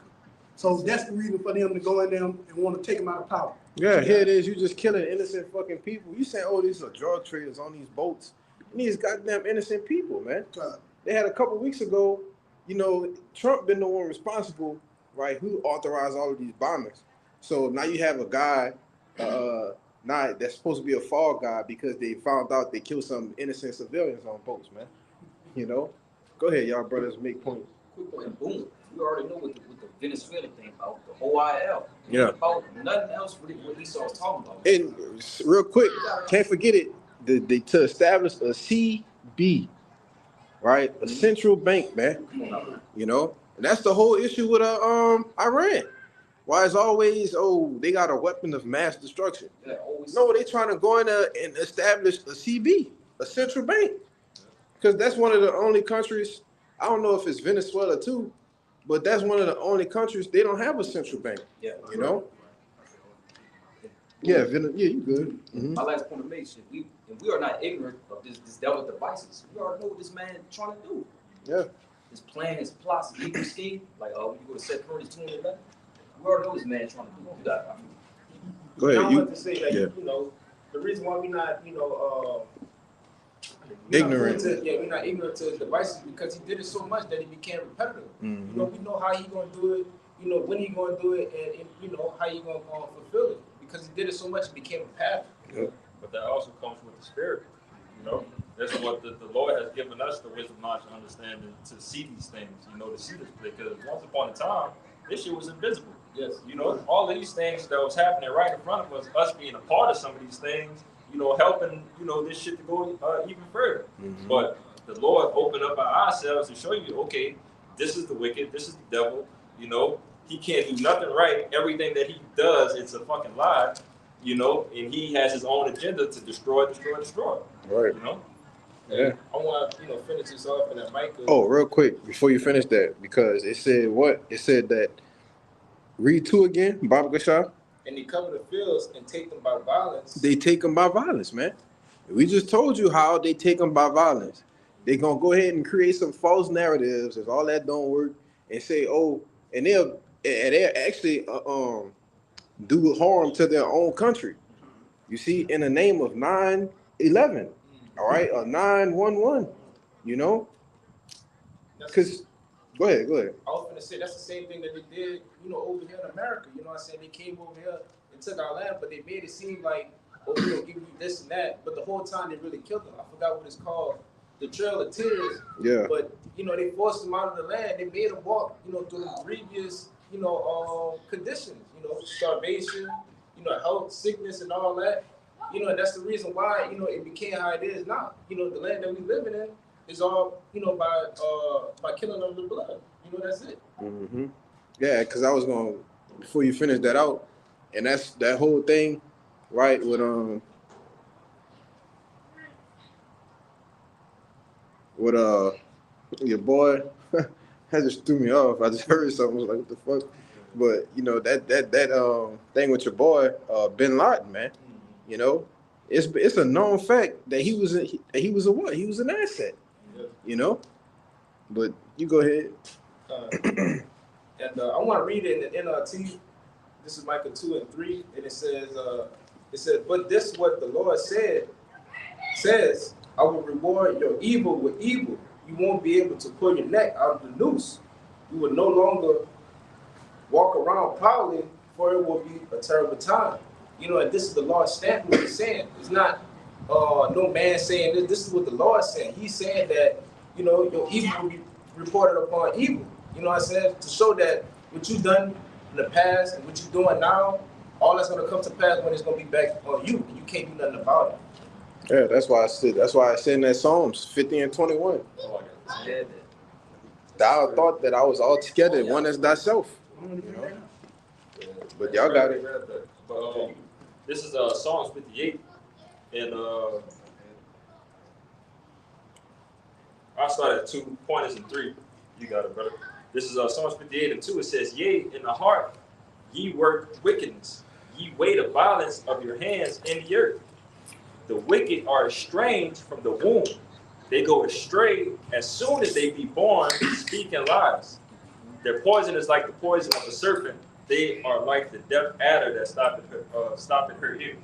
S7: So that's the reason for them to go in there and want to take him out of power.
S8: Yeah, here it is. You just killing innocent fucking people. You saying, oh, these are drug traders on these boats. And these goddamn innocent people, man. They had a couple weeks ago, Trump been the one responsible, right, who authorized all of these bombings. So now you have a guy now that's supposed to be a fall guy because they found out they killed some innocent civilians on boats, man. Go ahead, y'all brothers, make points.
S6: Quick point, boom. We already know what the Venezuela thing about, the OIL.
S8: Yeah.
S6: About nothing else what Esau was talking about.
S8: And real quick, can't forget it, to establish a CB, right? A central bank, man. And that's the whole issue with Iran. Why is always, they got a weapon of mass destruction.
S6: Yeah, always.
S8: No, they trying to go in there and establish a CB, a central bank. Because that's one of the only countries, I don't know if it's Venezuela too, but that's one of the only countries they don't have a central bank.
S6: Yeah.
S8: Yeah, you good. Mm-hmm.
S6: My last point to make is we are not ignorant of this devil devices. We already know what this man trying to do.
S8: Yeah.
S6: His plan, his plots, his legal scheme, like when you go to 2 Corinthians 2:11, we already know this man trying to do that.
S8: Go ahead.
S5: I want to say that, the reason why we're not,
S8: ignorant.
S5: We're not ignorant to his devices because he did it so much that he became repetitive.
S8: Mm-hmm.
S5: We know how he gonna do it, when he gonna do it, and how he gonna fulfill it. Because he did it so much, it became a pattern.
S8: Yep.
S3: But that also comes with the spirit. That's what the Lord has given us, the wisdom, knowledge, and understanding to see these things, to see this play. Because once upon a time, this shit was invisible.
S6: Yes.
S3: All of these things that was happening right in front of us, us being a part of some of these things, helping, this shit to go even further.
S8: Mm-hmm.
S3: But the Lord opened up our ourselves to show you, okay, this is the wicked, this is the devil, You know, he can't do nothing right. Everything that he does, it's a fucking lie. You know, and he has his own agenda to destroy.
S8: Right.
S3: You know.
S8: Yeah.
S5: I want to, finish this off and that Micah.
S8: Oh, real quick before you finish that, because it said what? It said that. Read 2 again, Baba Gashar.
S5: And they cover the fields and take them by violence.
S8: They take them by violence, man. We just told you how they take them by violence. They're gonna go ahead and create some false narratives if all that don't work, and say, oh, and they'll actually do harm to their own country. You see, in the name of 9/11, all right, or 9/11, you know, because go ahead.
S5: I was gonna say that's the same thing that they did, over here in America. You know what I'm saying? They came over here and took our land, but they made it seem like, oh, we're gonna give you this and that. But the whole time they really killed them. I forgot what it's called. The Trail of Tears.
S8: Yeah.
S5: But they forced them out of the land. They made them walk, through grievous, conditions. Starvation, health, sickness, and all that. And that's the reason why, it became how it is now. The land that we living in is all, by killing of the blood. That's it.
S8: Mm-hmm. Yeah, because I was gonna, before you finish that out, and that's that whole thing, right? With your boy, that just threw me off. I just heard something, I was like, what the fuck? But that thing with your boy, Bin Laden, man. It's a known fact that he was a what? He was an asset.
S5: Yeah.
S8: But you go ahead.
S5: And I want to read it in the NLT. This is Micah 2:3, and it says, but this is what the Lord says, I will reward your evil with evil. You won't be able to pull your neck out of the noose. You will no longer walk around prowling, for it will be a terrible time. And this is the Lord's stamp what he's saying. It's not no man saying this. This is what the Lord said. He's saying that, your evil will be reported upon evil. You know what I'm saying? To show that what you've done in the past and what you're doing now, all that's going to come to pass when it's going to be back on you. And you can't do nothing about it.
S8: Yeah, that's why I said in that Psalms 50 and 21. Thou thought that I was all together, one as thyself. But y'all got it.
S3: But this is Psalms 58, and I start at 2 pointers and 3. You got it, brother. This is Psalms 58 and 2. It says, yea, in the heart ye work wickedness, ye weigh the violence of your hands in the earth. The wicked are estranged from the womb. They go astray as soon as they be born, speaking lies. Their poison is like the poison of a serpent. They are like the deaf adder that stopping her ear.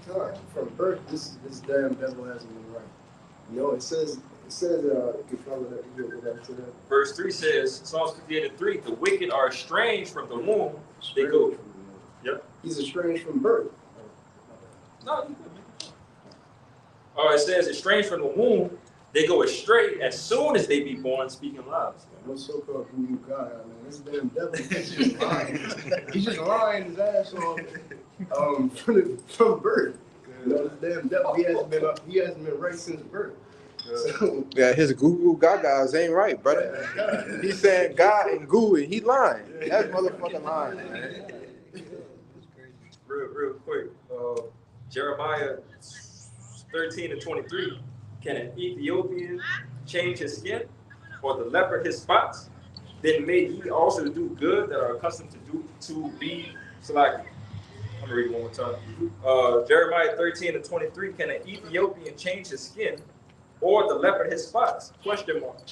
S1: God, from birth, this damn devil hasn't been right. It says you can follow that. You go back to that.
S3: Verse 3 says, Psalms 58 and 3, the wicked are estranged from the womb. They go. Yep.
S1: He's estranged from birth.
S3: No, you good. It says estranged from the womb. They go astray as soon as they be born, speaking lies.
S1: No so-called voodoo God, man. This damn devil, he's just lying. He's just lying his ass off from birth. This damn devil, he hasn't been right since birth. So,
S8: Yeah, his Google Gagas ain't right, brother. He said God and Gooey, he lying. That's motherfucking lying, man.
S3: Real quick. Jeremiah 13 and 23. Can an Ethiopian change his skin, or the leopard his spots? Then may ye also do good that are accustomed to be selected. I'm gonna read it one more time. Jeremiah 13 and 23. Can an Ethiopian change his skin, or the leopard his spots? Question mark.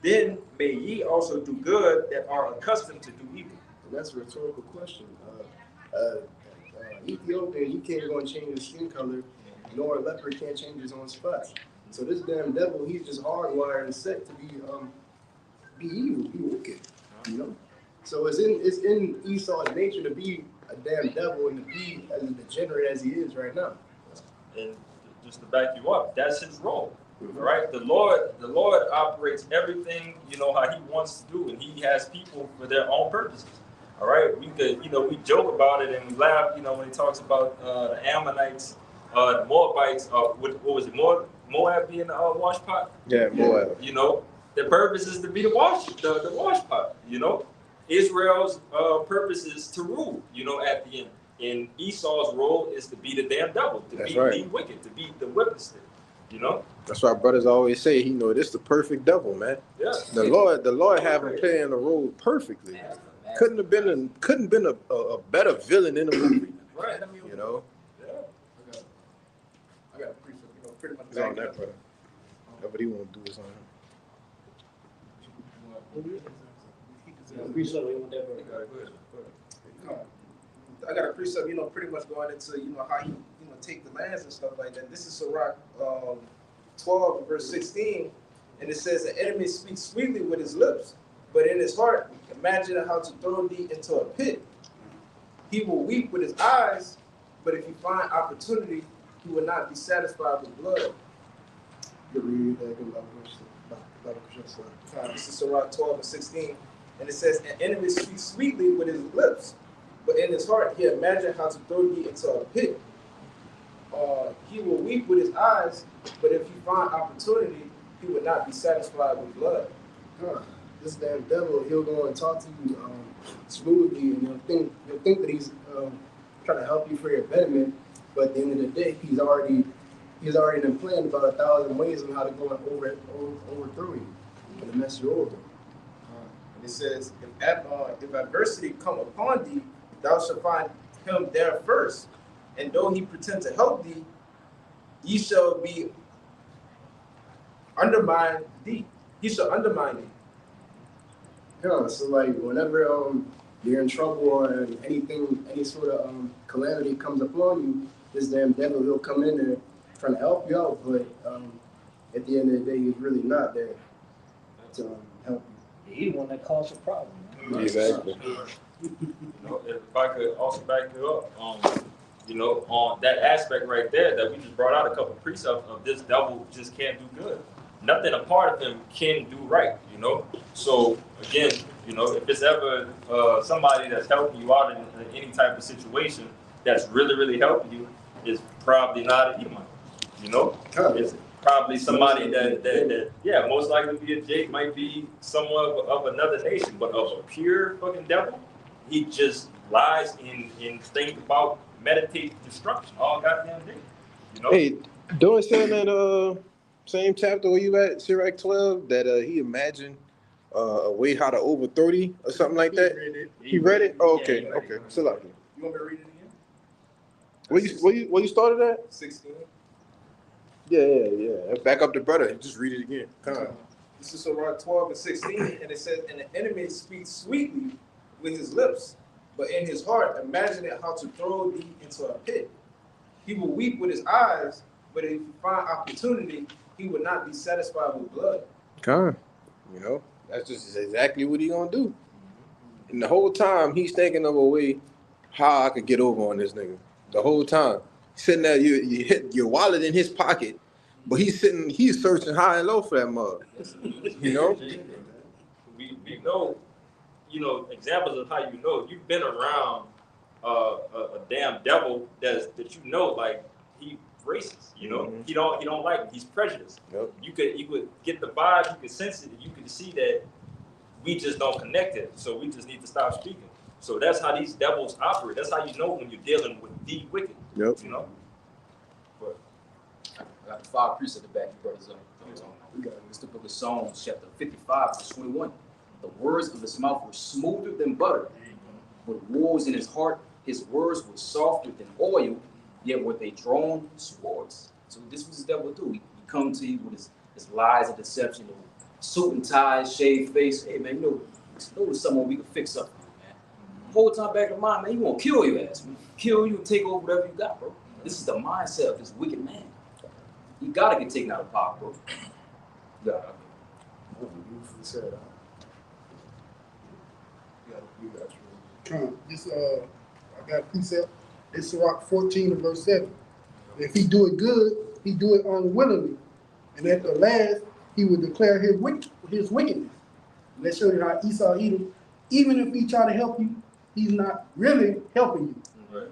S3: Then may ye also do good that are accustomed to do evil.
S1: and that's a rhetorical question. Ethiopian, he can't go and change his skin color, nor a leopard can't change his own spots. So this damn devil, he's just hardwired and set to be evil, be wicked, So it's in Esau's nature to be a damn devil and to be as degenerate as he is right now.
S3: And just to back you up, that's his role. All right, the Lord operates everything, how he wants to do, and he has people for their own purposes. All right, we could, we joke about it and we laugh, when he talks about the Ammonites, the Moabites, what was it, Moab being the wash pot?
S8: Yeah, Moab.
S3: The purpose is to be the wash pot, Israel's purpose is to rule, you know, at the end. And Esau's role is to be the damn devil, to
S8: That's
S3: be
S8: right.
S3: the wicked, to be the whipping stick, you know?
S8: That's why brothers always say, you know, this the perfect devil, man.
S3: Yeah.
S8: The Lord have him playing the role perfectly. Couldn't have been a better villain in the movie,
S3: Right.
S8: you know.
S3: Yeah.
S1: I got a precept, you know, pretty much.
S8: It's on that brother. What he want to do is on him.
S1: I got a precept, you know, pretty much going into, you know, how he, you know, take the lands and stuff like that. This is Sirach 12, verse 16, and it says, "The enemy speaks sweetly with his lips, but in his heart, imagine how to throw thee into a pit. He will weep with his eyes, but if he find opportunity, he will not be satisfied with blood." You read that. This is Sirach 12 and 16, and it says, "An enemy speaks sweetly with his lips, but in his heart he imagine how to throw thee into a pit. He will weep with his eyes, but if he find opportunity, he will not be satisfied with blood." This damn devil, he'll go and talk to you smoothly, and he'll think that he's trying to help you for your betterment, but at the end of the day, he's already been planned about 1,000 ways on how to go and overthrow you and to mess you over. And it says, if adversity come upon thee, thou shalt find him there first. And though he pretend to help thee, ye shall be undermine thee. He shall undermine thee. Yeah, so like whenever you're in trouble or any sort of calamity comes upon you, this damn devil will come in there trying to help you out, but at the end of the day, he's really not there to help you.
S9: He the one that caused the problem. Man.
S8: Exactly.
S3: You know, if I could also back you up, you know, on that aspect right there that we just brought out a couple of precepts of this devil just can't do good. Nothing a part of him can do right, you know. So again, you know, if it's ever somebody that's helping you out in any type of situation that's really, really helping you, it's probably not an Edomite, you know. It's probably somebody that yeah, most likely be a Jake, might be someone of another nation, but of a pure fucking devil, he just lies and think about meditate destruction all goddamn day, you know.
S8: Hey, don't it say in that same chapter where you at, Sirach 12, that he imagined a way how to overthrow thee or something like that? He read it? Oh, okay,
S4: Yeah,
S8: okay. So like,
S1: You want me to read it again?
S8: where you started at?
S1: 16.
S8: Yeah. Back up the brother. Just read it again. Come on.
S1: This is Sirach 12 and 16, and it says, "And the enemy speaks sweetly with his lips, but in his heart imagining how to throw thee into a pit. He will weep with his eyes, but if he find opportunity, he will not be satisfied with blood."
S8: Come. You know, that's just exactly what he gonna do. And the whole time he's thinking of a way how I could get over on this nigga. The whole time. Sitting there, you hit your wallet in his pocket, but he's searching high and low for that mug. You know?
S3: We know, you know, examples of how you know you've been around a damn devil that you know, like he racist, you know, he don't like it. He's prejudiced.
S8: Yep.
S3: You could get the vibe, you could sense it, and you could see that we just don't connect it. So we just need to stop speaking. So that's how these devils operate. That's how you know when you're dealing with the wicked.
S8: Yep.
S3: You know. But
S6: I got 5 precepts to back your brothers up. We got this the book of Psalms, chapter 55, verse 21. "The words of his mouth were smoother than butter, but woes in his heart. His words were softer than oil, yet were they drawn swords." So this was the devil do. He come to you with his lies and deception, you know, suit and tie, shaved face. Hey man, you know someone we can fix up for you, man. The whole time back in mind, man, he won't kill your ass, man. Kill you and take over whatever you got, bro. This is the mindset of this wicked man. You gotta get taken out of power, bro. You gotta.
S7: This I got a precept. It's Sirach 14 and verse 7. If he do it good, he do it unwillingly, and at the last he will declare his wickedness. And that shows you how Esau Edom, even if he try to help you, he's not really helping you.
S3: right.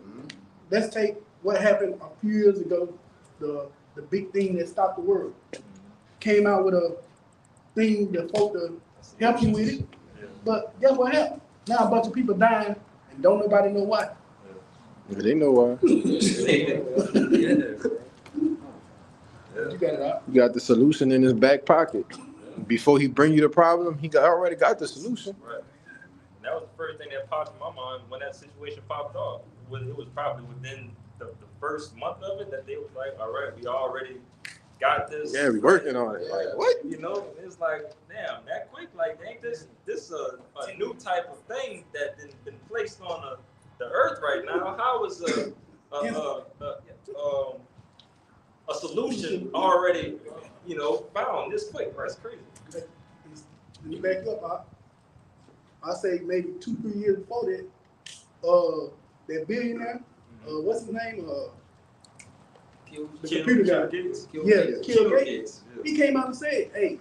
S7: Let's take what happened a few years ago, the big thing that stopped the world. Came out with a thing that folk to help you with it, but guess what happened? Now a bunch of people dying and don't nobody know why.
S8: They know why.
S7: You got it out.
S8: You got the solution in his back pocket. Before he bring you the problem, already got the solution.
S3: Right. And that was the first thing that popped in my mind when that situation popped off. It was probably within the first month of it that they was like, all right, we already got this.
S8: Yeah, we working on it. Like, what?
S3: You know, it's like, damn, that quick? Like, ain't this a new type of thing that been placed on the earth right now? How is a solution already, found this quick? That's crazy.
S7: When you back up, I say maybe 2-3 years before that, that billionaire, what's his name? The computer guy.
S3: Gates.
S7: Bill
S3: Gates.
S7: Gates. He came out and said, "Hey,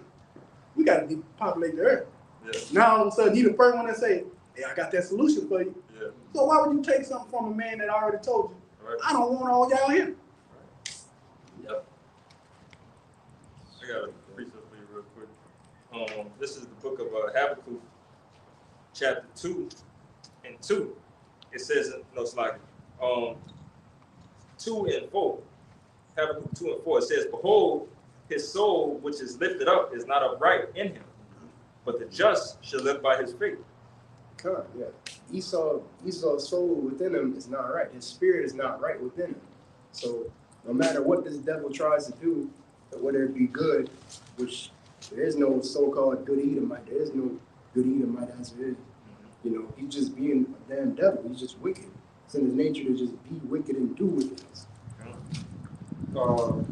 S7: we got to depopulate the earth."
S3: Yeah.
S7: Now all of a sudden, he the first one that say, "Hey, I got that solution for you."
S3: Yeah.
S7: So why would you take something from a man that already told you,
S3: Right.
S7: "I don't want all y'all here"?
S3: Yep. I got a precept for you real quick. This is the book of Habakkuk, chapter 2 and 2. It says, it's like 2 and 4. Habakkuk 2 and 4. It says, "Behold, his soul which is lifted up is not upright in him, but the just shall live by his faith."
S1: God, yeah. Esau's soul within him is not right. His spirit is not right within him. So no matter what this devil tries to do, whether it be good, which there is no so-called good Edomite, there is no good Edomite as it is. He's just being a damn devil. He's just wicked. It's in his nature to just be wicked and do wickedness.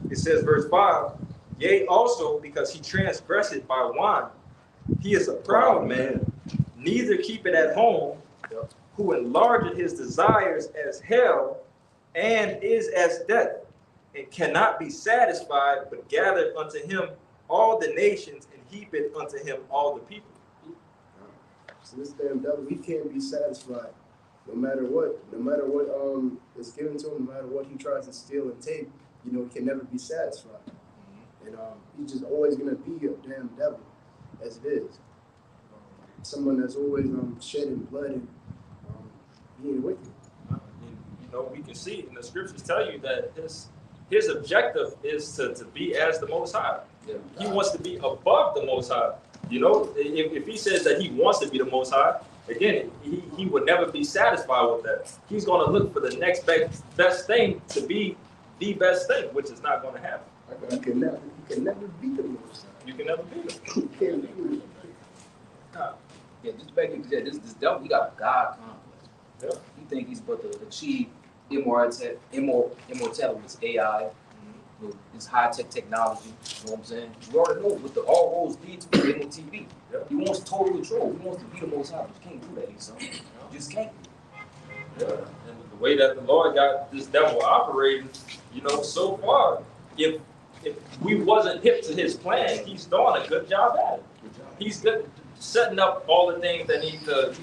S3: It says, verse 5, "Yea, also because he transgressed by wine, he is a proud man, neither keep it at home, who enlargeth his desires as hell, and is as death, and cannot be satisfied, but gathered unto him all the nations, and heapeth unto him all the people."
S1: So this damn devil, he can't be satisfied, no matter what is given to him, no matter what he tries to steal and take. He can never be satisfied, and he's just always gonna be a damn devil, as it is. Someone that's always shedding blood and being wicked.
S3: We can see, and the scriptures tell you that his objective is to be as the Most High.
S6: Yeah.
S3: He wants to be above the Most High. If he says that he wants to be the Most High, again, he would never be satisfied with that. He's going to look for the next best thing to be the best thing, which is not going to happen.
S1: You can never beat the Most High.
S3: You can never beat him.
S1: You can't beat him.
S6: Yeah, just back in this devil, he got a God complex.
S3: Yeah.
S6: He think he's about to achieve immortality with AI, with this high-tech technology. You know what I'm saying? We already know what all roads lead to MOTV.
S3: Yeah.
S6: He wants total control. He wants to be the Most High. You can't do that, Esau. You just can't.
S3: Yeah. And the way that the Lord got this devil operating, so far, if we wasn't hip to his plan, he's doing a good job at it. He's good, setting up all the things that need to,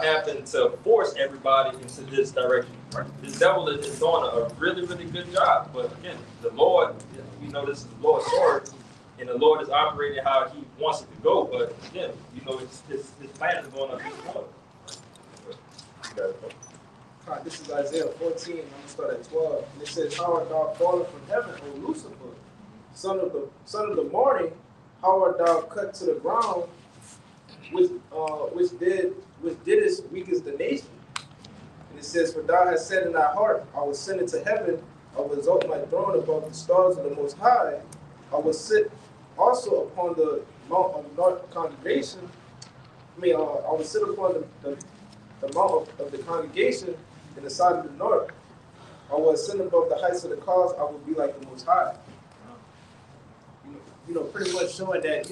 S3: happen to force everybody into this direction. This devil is doing a really, really good job. But again, the Lord, this is the Lord's sword, and the Lord is operating how he wants it to go. But again, his plan is going to be forward.
S5: This is Isaiah 14, I'm going to start at 12. And it says, "How art thou fallen from heaven, O Lucifer, son of the morning? How art thou cut to the ground, which didst weaken the nation?" And it says, "For thou hast said in thy heart, I will ascend into heaven, I will exalt my throne above the stars of the Most High. I will sit also upon the mount of the congregation. I will sit upon the mount of the congregation in the side of the north. I will ascend above the heights of the clouds. I will be like the Most High." Pretty much showing that,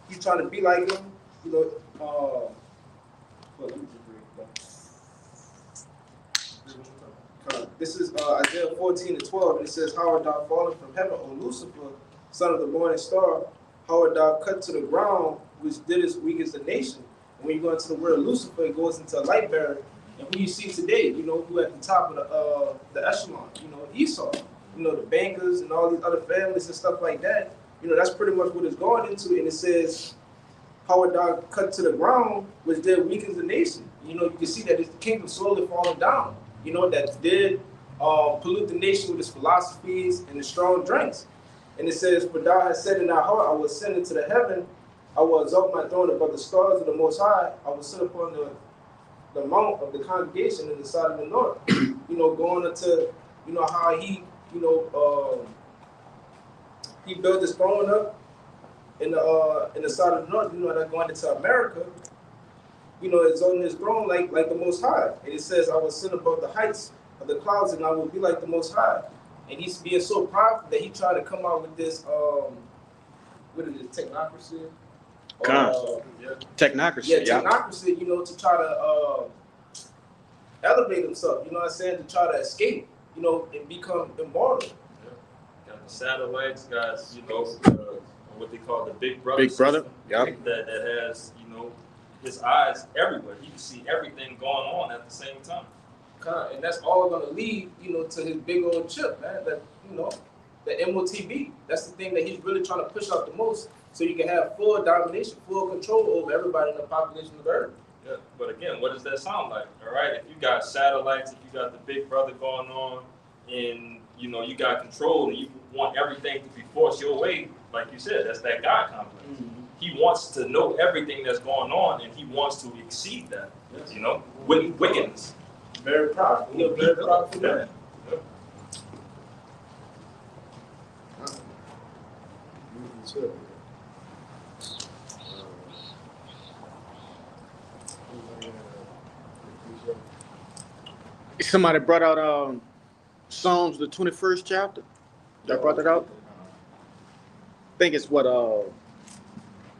S5: he's trying to be like him, this is Isaiah 14 and 12, and it says, "How art thou fallen from heaven, O Lucifer, son of the morning star? How art thou cut to the ground, which didst weaken the nation?" And when you go into the word Lucifer, it goes into a light bearer. And who you see today, who at the top of the echelon, Esau, the bankers and all these other families and stuff like that. That's pretty much what it's going into. And it says, power dog cut to the ground, which did weakens the nation. You know, you can see that the kingdom slowly falling down. You know, that did pollute the nation with its philosophies and the strong drinks. And it says, "For thou hast said in thy heart, I will ascend into the heaven. I will exalt my throne above the stars of the Most High. I will sit upon the mount of the congregation in the side of the north." You know, going into, you know, how he, you know, he built his throne up in the side of the north. You know, that going into America, you know, is on his throne like the Most High. And it says, "I will sit above the heights of the clouds, and I will be like the Most High." And he's being so prideful that he tried to come out with this, what is it, technocracy?
S2: Technocracy.
S5: Yeah, technocracy. You know, to try to elevate himself. You know what I'm saying? To try to escape. You know, and become immortal.
S3: Got the satellites, got, you know, what they call the Big Brother.
S2: Big Brother.
S3: System,
S2: Yep.
S3: That has, you know, his eyes everywhere. He can see everything going on at the same time.
S5: And that's all gonna lead, you know, to his big old chip, man. That, you know, the MOTB. That's the thing that he's really trying to push out the most, so you can have full domination, full control over everybody in the population of the earth.
S3: Yeah, but again, what does that sound like? All right, if you got satellites, if you got the Big Brother going on, and you know you got control, and you want everything to be forced your way, like you said, that's that God complex. Mm-hmm. He wants to know everything that's going on, and he wants to exceed that. Yes. You know, with wickedness.
S5: Very powerful. You're very powerful man.
S3: Yep.
S2: Somebody brought out Psalms, the 21st chapter. Y'all brought that out? I think it's what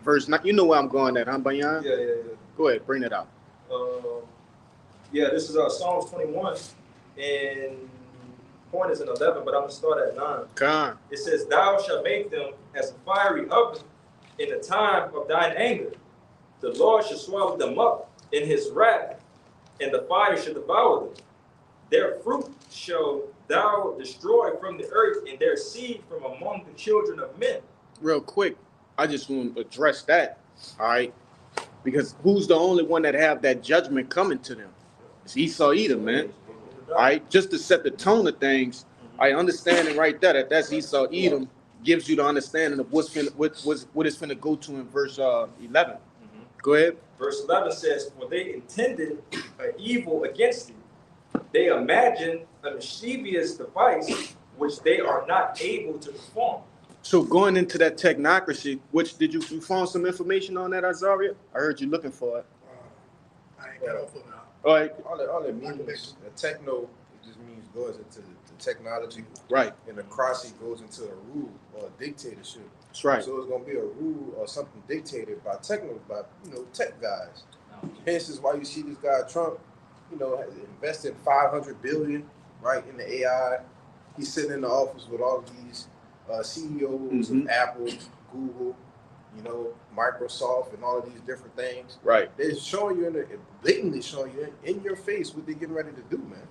S2: verse 9. You know where I'm going at, huh, Bayan?
S3: Yeah.
S2: Go ahead, bring it out.
S3: Yeah, this is Psalms 21, and point is in 11, but I'm gonna start at 9.
S2: Come on.
S3: It says, "Thou shalt make them as a fiery oven in the time of thine anger. The Lord shall swallow them up in his wrath, and the fire shall devour them. Their fruit shall thou destroy from the earth, and their seed from among the children of men."
S2: Real quick, I just want to address that, all right? Because who's the only one that have that judgment coming to them? It's Esau Edom, man. All right, just to set the tone of things, I understand it right there that that's Esau Edom gives you the understanding of what it's finna go to in verse 11. Go ahead.
S3: Verse 11 says, "For they intended an evil against thee. They imagined a mischievous device which they are not able to perform."
S2: So going into that technocracy, which did you found some information on that, Azaria? I heard you looking for it.
S7: I ain't got off of now.
S2: All right,
S8: All it means, the techno, it just means goes into the technology,
S2: right.
S8: and the crossy goes into a rule or a dictatorship.
S2: That's right.
S8: So it's gonna be a rule or something dictated by tech guys. Hence is why you see this guy Trump, you know, has invested $500 billion right in the AI. He's sitting in the office with all of these CEOs of Apple, Google, you know, Microsoft, and all of these different things.
S2: Right.
S8: They're showing you, blatantly showing you in your face what they're getting ready to do, man.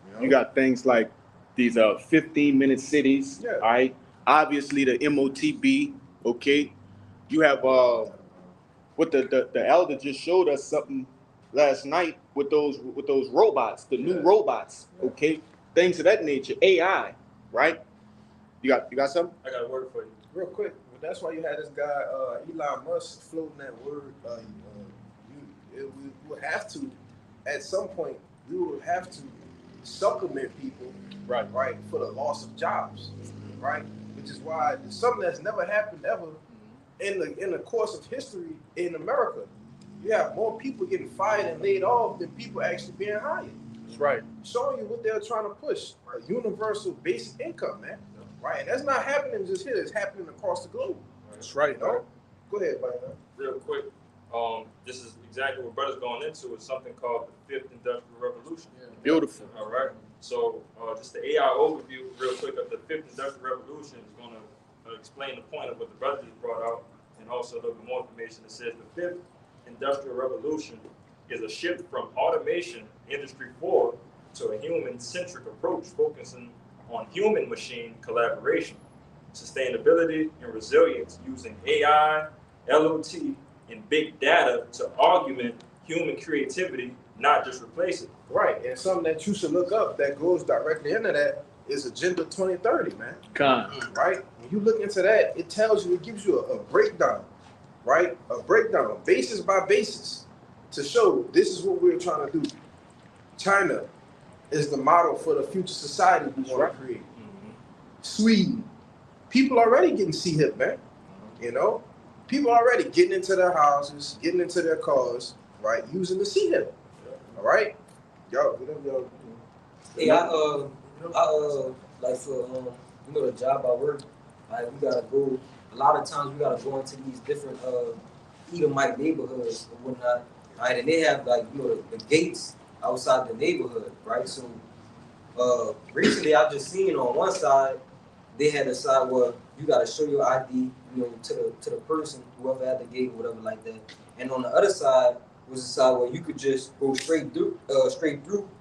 S8: You know?
S2: You got things like these 15-minute cities.
S8: Yeah.
S2: All right. Obviously the MOTB. Okay. You have what the elder just showed us something last night with those robots, the new robots. Okay. Things of that nature. AI. Right. You got something?
S3: I got a word for you.
S8: Real quick, but that's why you had this guy Elon Musk floating that word. We will have to, at some point, we will have to supplement people, right, for the loss of jobs, right? Which is why it's something that's never happened ever in the course of history in America. You have more people getting fired and laid off than people actually being hired.
S2: That's right.
S8: Showing you what they're trying to push, a universal basic income, man. Right, and that's not happening just here. It's happening across the globe.
S2: That's right.
S8: You know? Go ahead, buddy.
S3: Real quick, this is exactly what brother's going into. It's something called the Fifth Industrial Revolution.
S2: Yeah. Beautiful.
S3: All right. So just the AI overview, real quick, of the Fifth Industrial Revolution is going to explain the point of what the brother just brought out, and also a little bit more information. It says the Fifth Industrial Revolution is a shift from automation, Industry 4, to a human-centric approach focusing on human-machine collaboration, sustainability, and resilience using AI, LOT, and big data to augment human creativity, not just replace it.
S8: Right, and something that you should look up that goes directly into that is Agenda 2030, man.
S2: Con.
S8: Right? When you look into that, it tells you, it gives you a breakdown, right? A breakdown, basis by basis, to show this is what we're trying to do. China is the model for the future society we want to create. Sweden, people already getting C-hip, man. You know, people already getting into their houses, getting into their cars, right? Using the C-hip, all right? Y'all, whatever y'all.
S6: Hey, like for the job I work, like we gotta go. A lot of times we gotta go into these different Edomite neighborhoods and whatnot, right? And they have like the gates outside the neighborhood, right? So recently I just seen on one side they had a side where you gotta show your ID, to the person, whoever had the gate, whatever like that. And on the other side was a side where you could just go straight through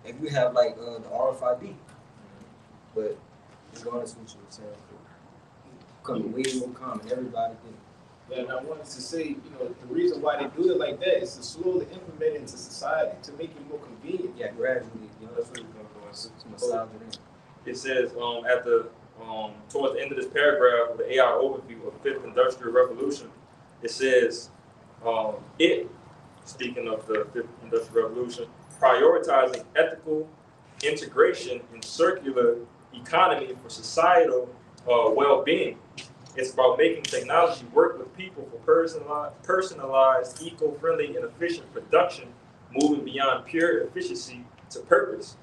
S6: if you have like the RFID. But it's going to switch with saying becoming way more common. Everybody did.
S5: Yeah, and I wanted to say, the reason why they do it like that is to slowly implement it into society to make it more convenient.
S6: Yeah, gradually. That's what it's going to massage it in.
S3: It says at the towards the end of this paragraph of the AI overview of the Fifth Industrial Revolution, it says speaking of the Fifth Industrial Revolution, prioritizing ethical integration and circular economy for societal well-being. It's about making technology work with people for personalized, eco-friendly, and efficient production, moving beyond pure efficiency to purpose.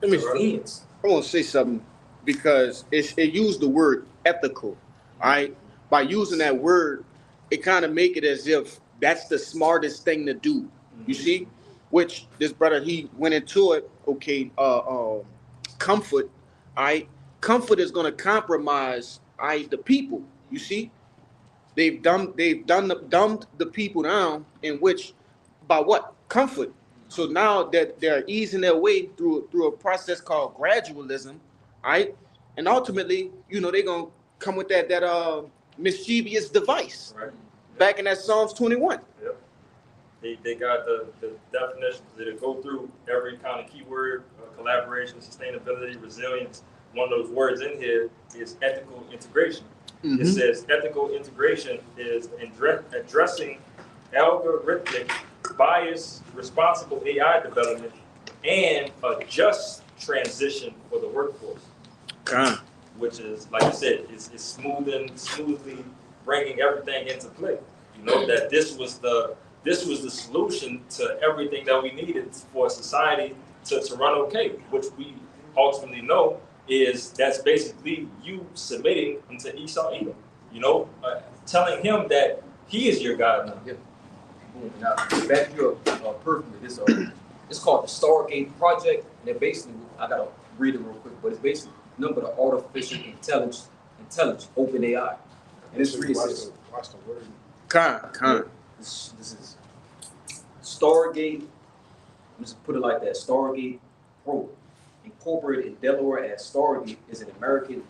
S2: I want to say something because it used the word ethical, all right? By using that word, it kind of make it as if that's the smartest thing to do, you see? Which this brother, he went into it, okay, comfort, all right? Comfort is going to compromise, all right, the people, you see? They've dumbed the people down, in which, by what? Comfort. So now that they're easing their way through a process called gradualism, right? And ultimately, they're gonna come with that mischievous device.
S3: Right.
S2: Back in that Psalms 21.
S3: Yep. They got the definitions that go through every kind of keyword, collaboration, sustainability, resilience. One of those words in here is ethical integration.
S2: Mm-hmm.
S3: It says ethical integration is addressing algorithmic bias, responsible AI development, and a just transition for the workforce. Which is, like you said, is smoothly bringing everything into play. That this was the solution to everything that we needed for society to run okay, which we ultimately know that's basically you submitting into Esau Edom, telling him that he is your God now.
S6: Yeah. Now, to back you up perfectly, it's called the Stargate Project, and it basically, I gotta read it real quick, but it's basically number the artificial intelligence, OpenAI, and it's really
S8: Watch the word.
S6: This is Stargate. Let's put it like that. Stargate Pro, incorporated in Delaware as Stargate, is an American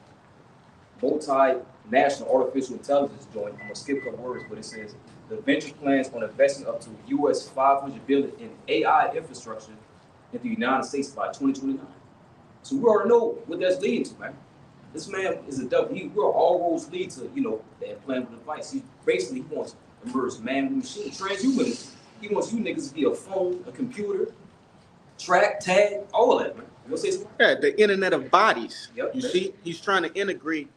S6: multinational artificial intelligence joint. I'm gonna skip a couple words, but it says the venture plans on investing up to US $500 billion in AI infrastructure in the United States by 2029. So we already know what that's leading to, man. This man is a devil. We're all roads lead to, the implantable device. He wants to merge man with machine, transhumanism. He wants you niggas to be a phone, a computer, track, tag, all of that, man. You gonna say something?
S2: Yeah, the Internet of Bodies.
S6: Yep.
S2: You see, he's trying to integrate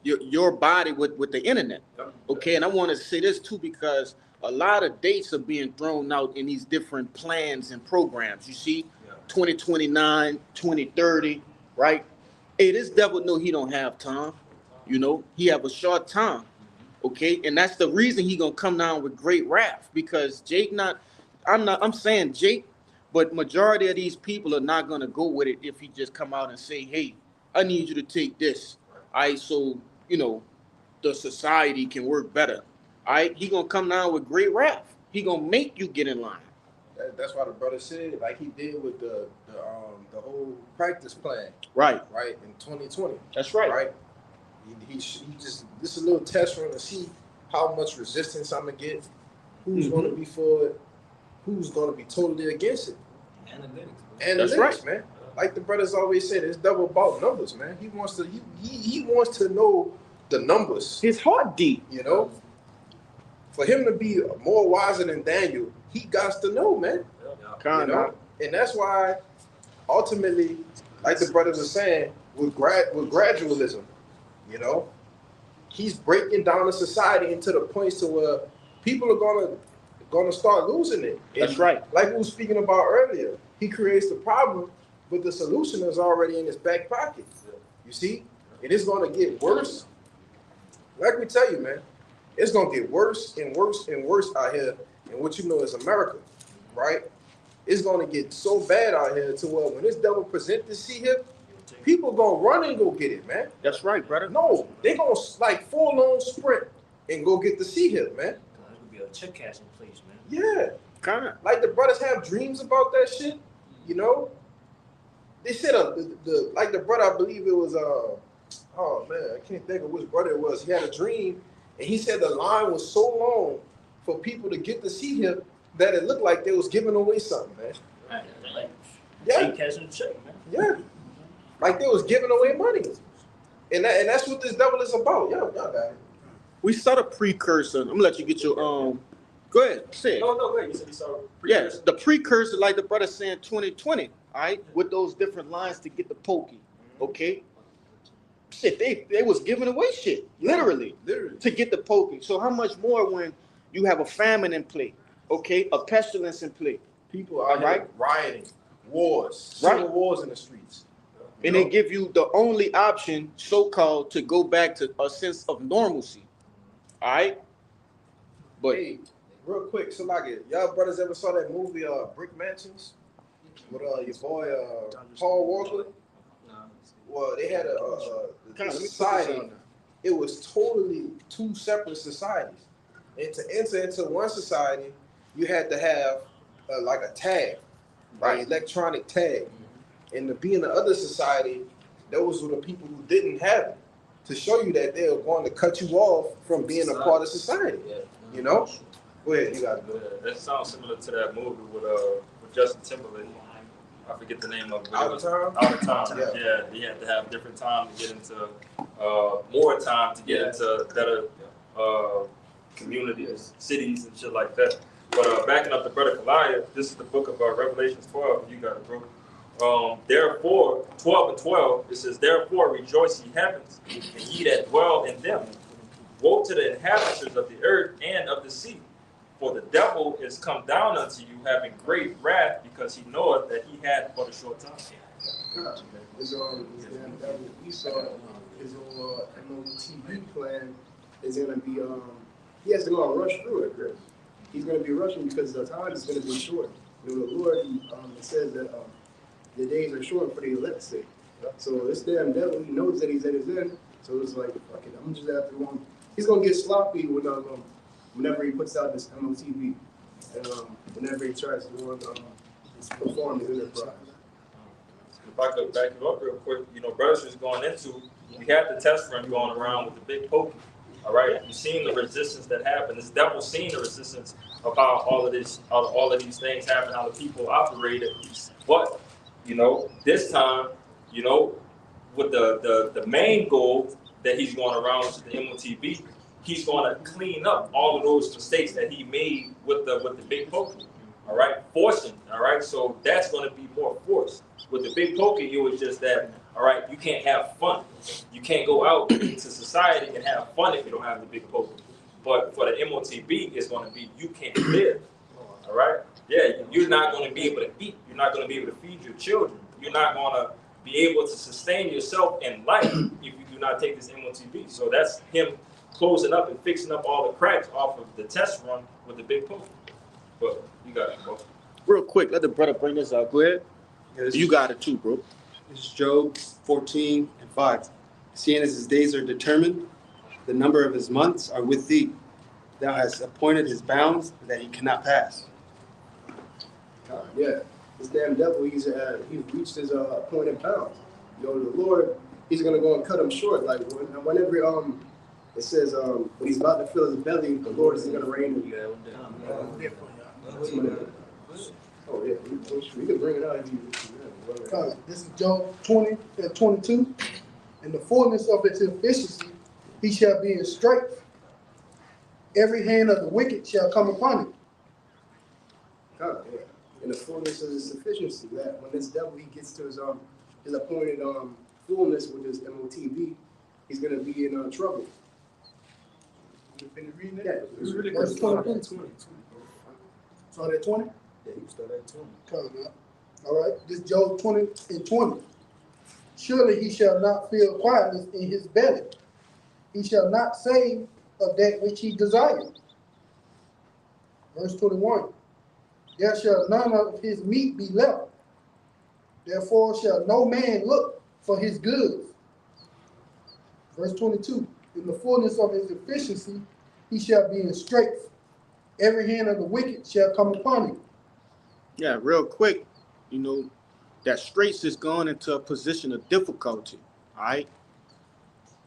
S2: your body with the internet.
S6: Yep.
S2: Okay, and I want to say this too because a lot of dates are being thrown out in these different plans and programs. You see, 2029, 2030, right? Hey, this devil know he don't have time. He have a short time. Okay, and that's the reason he gonna come down with great wrath because I'm saying Jake, but majority of these people are not gonna go with it if he just come out and say, hey, I need you to take this. All right, so the society can work better. All right, he gonna come down with great wrath. He gonna make you get in line.
S8: That's why the brother said, like he did with the whole practice plan.
S2: Right
S8: in 2020.
S2: That's right.
S8: He just, this is a little test run to see how much resistance I'm gonna get, who's gonna be for it, who's gonna be totally against it. Analytics,
S2: right.
S8: man. Like the brothers always said, it's double about numbers, man. He wants to he wants to know the numbers.
S2: His heart deep.
S8: You know, for him to be more wiser than Daniel, he got to know, man. You know? And that's why, ultimately, like the brothers are saying, with gradualism, you know, he's breaking down the society into the points to where people are gonna start losing it.
S2: That's
S8: And
S2: right.
S8: like we were speaking about earlier, he creates the problem, but the solution is already in his back pocket. You see, and it's gonna get worse. Like we tell you, man, it's gonna get worse and worse and worse out here. And what you know is America, right? It's gonna get so bad out here to where when this devil present this C-hip, people gonna run and go get it, man.
S2: That's right, brother.
S8: No, they gonna like full on sprint and go get the C-hip, man.
S4: There's gonna be a check cash in place, man.
S8: Yeah,
S2: Kind of.
S8: like the brothers have dreams about that shit, you know. They said like the brother, I believe it was oh man, I can't think of which brother it was. He had a dream, and he said the line was so long for people to get the C-hip that it looked like they was giving away something, man.
S4: Like,
S8: Yeah.
S4: check cash in the check, man.
S8: Yeah, like they was giving away money, and that's what this devil is about. Y'all got it.
S2: We saw the precursor. I'm gonna let you get your Go ahead, say it.
S3: No, go ahead. You said you saw.
S2: Yes, the precursor, like the brother saying 2020, all right, with those different lines to get the pokey, okay? Shit, they was giving away shit, literally, to get the pokey. So how much more when you have a famine in play, okay, a pestilence in play,
S8: People are
S2: Right.
S8: rioting, wars,
S2: Right.
S8: civil wars in the streets.
S2: and they give you the only option, so-called, to go back to a sense of normalcy, all right? But
S8: Hey, real quick, so like, y'all brothers ever saw that movie, Brick Mansions, with your boy Paul Walker? Well, they had
S2: Kinda, let me put this
S8: society.
S2: on there.
S8: It was totally two separate societies, and to enter into one society, you had to have like a tag, right? An electronic tag, and to be in the other society, those were the people who didn't have it, to show you that they were going to cut you off from being a part of society. You know? Go ahead, you guys go.
S3: That sounds similar to that movie with Justin Timberlake. I forget the name of it.
S8: Out of Time?
S3: Out of Time.
S8: Yeah.
S3: Yeah, he had to have different time to get into more time to get into better communities, cities, and shit like that. But backing up the brother Goliath, this is the book of Revelations 12. You got it, bro. Therefore, 12 and 12, it says, "Therefore rejoice, ye heavens, and ye that dwell in them. Woe to the inhabitants of the earth and of the sea. For the devil is come down unto you, having great wrath, because he knoweth that he had but a short time."
S1: His damn devil Esau, his MOTV plan is gonna be he has to go and rush through it, Chris. He's gonna be rushing because the time is gonna be short. You know, the Lord it says that the days are short for the elect's sake. So this damn devil, he knows that he's at his end. So it's like, fuck it, I'm just after one. He's gonna get sloppy whenever he puts out this MOTV, and whenever he tries to perform his enterprise.
S3: If I could back you up real quick, you know, brothers is going into, we had the test run going around with the big pokey. All right, you've seen the resistance that happened. This devil's seen the resistance of how all of these things happen, how the people operated. But you know, this time, you know, with the main goal that he's going around, which is the MOTB, he's going to clean up all of those mistakes that he made with the big pokey. All right, forcing. All right, so that's going to be more force. With the big pokey, it was just that. All right, you can't have fun. You can't go out into society and have fun if you don't have the big pokey. But for the MOTB, it's going to be you can't live. All right, yeah, you're not going to be able to eat. You're not going to be able to feed your children. You're not going to be able to sustain yourself in life if you do not take this MOTB. So that's him closing up and fixing up all the cracks off of the test run with the big pokey. But you got it, bro.
S2: real quick, let the brother bring this out. Go ahead. You got it too, bro.
S10: This is Job 14:5. Seeing as his days are determined, the number of his months are with thee. Thou hast appointed his bounds that he cannot pass.
S1: Yeah, this damn devil, he's reached his appointed bounds. You know, the Lord, he's gonna go and cut him short. Like whenever It says, when he's about to fill his belly, the Lord is gonna rain. Oh, yeah, we can bring it out if you.
S7: This is Job 20 and 22. In the fullness of his efficiency, he shall be in strength. Every hand of the wicked shall come upon him.
S1: God, yeah. In the fullness of his sufficiency, that when this devil he gets to his appointed fullness with his MOTB, he's gonna be in trouble.
S5: You finished reading
S1: Yeah,
S5: it?
S1: it's really
S7: Verse
S1: good.
S7: 20. Start at 20?
S5: Yeah, you start at 20.
S7: Come on. All right, this Job 20 and 20. Surely he shall not feel quietness in his belly. He shall not say of that which he desires. Verse 21. There shall none of his meat be left. Therefore shall no man look for his goods. Verse 22. In the fullness of his efficiency, he shall be in strength. Every hand of the wicked shall come upon him.
S2: Yeah, real quick, you know, that Straits is going into a position of difficulty. All right.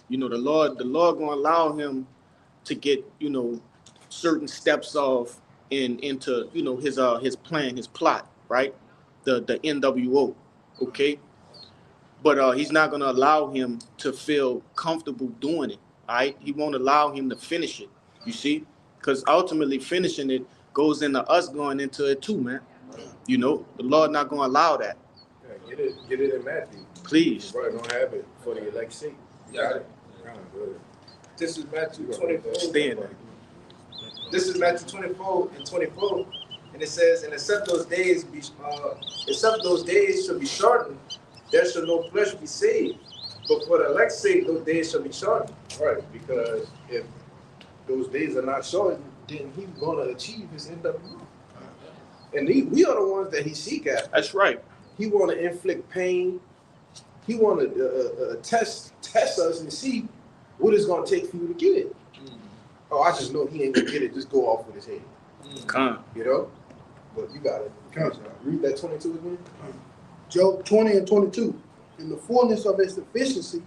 S2: You know, the Lord gonna allow him to get, you know, certain steps off into, you know, his plan, his plot, right? The NWO. Okay. But he's not gonna allow him to feel comfortable doing it. All right. He won't allow him to finish it. You see? Because ultimately finishing it goes into us going into it too, man. You know, the Lord not gonna allow that.
S5: Yeah, get it in Matthew.
S2: Please.
S5: Right, don't have it for the elect sake. Got it. This is Matthew 24.
S2: Stay in there.
S5: This is Matthew 24 and 24, and it says, "And except those days shall be shortened, there shall no flesh be saved. But for the elect's sake, those days shall be shortened."
S8: Right, because if those days are not shortened, then he's going to achieve his NWO. And we are the ones that he seek after.
S2: That's right.
S8: He want to inflict pain. He want to test us and see what it's going to take for you to get it. Oh, I just know he ain't going to get it. Just go off with his head.
S2: Come.
S8: You know? But you got it. Read that 22 again.
S7: Job 20 and 22. In the fullness of his sufficiency,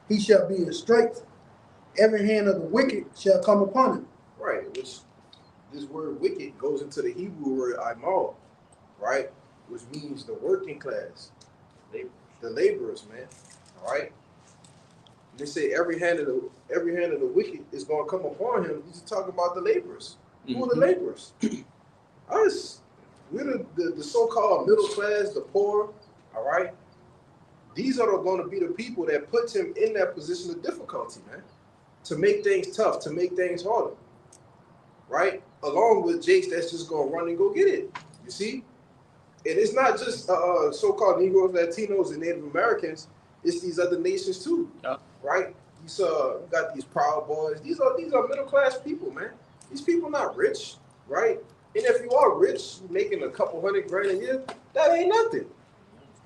S7: he shall be in strength. Every hand of the wicked shall come upon him.
S8: Right, which this word wicked goes into the Hebrew word aimal, right? Which means the working class, the laborers, man. All right. They say every hand of the wicked is going to come upon him. He's talking about the laborers. Who are the laborers? Us. We're the so-called middle class, the poor. All right. These are going to be the people that puts him in that position of difficulty, man. To make things tough, to make things harder. Right? Along with Jace that's just going to run and go get it. You see? And it's not just so-called Negroes, Latinos, and Native Americans. It's these other nations too.
S2: Yeah.
S8: Right? You got these Proud Boys. These are middle-class people, man. These people not rich, right? And if you are rich, making a couple $100 grand a year, that ain't nothing.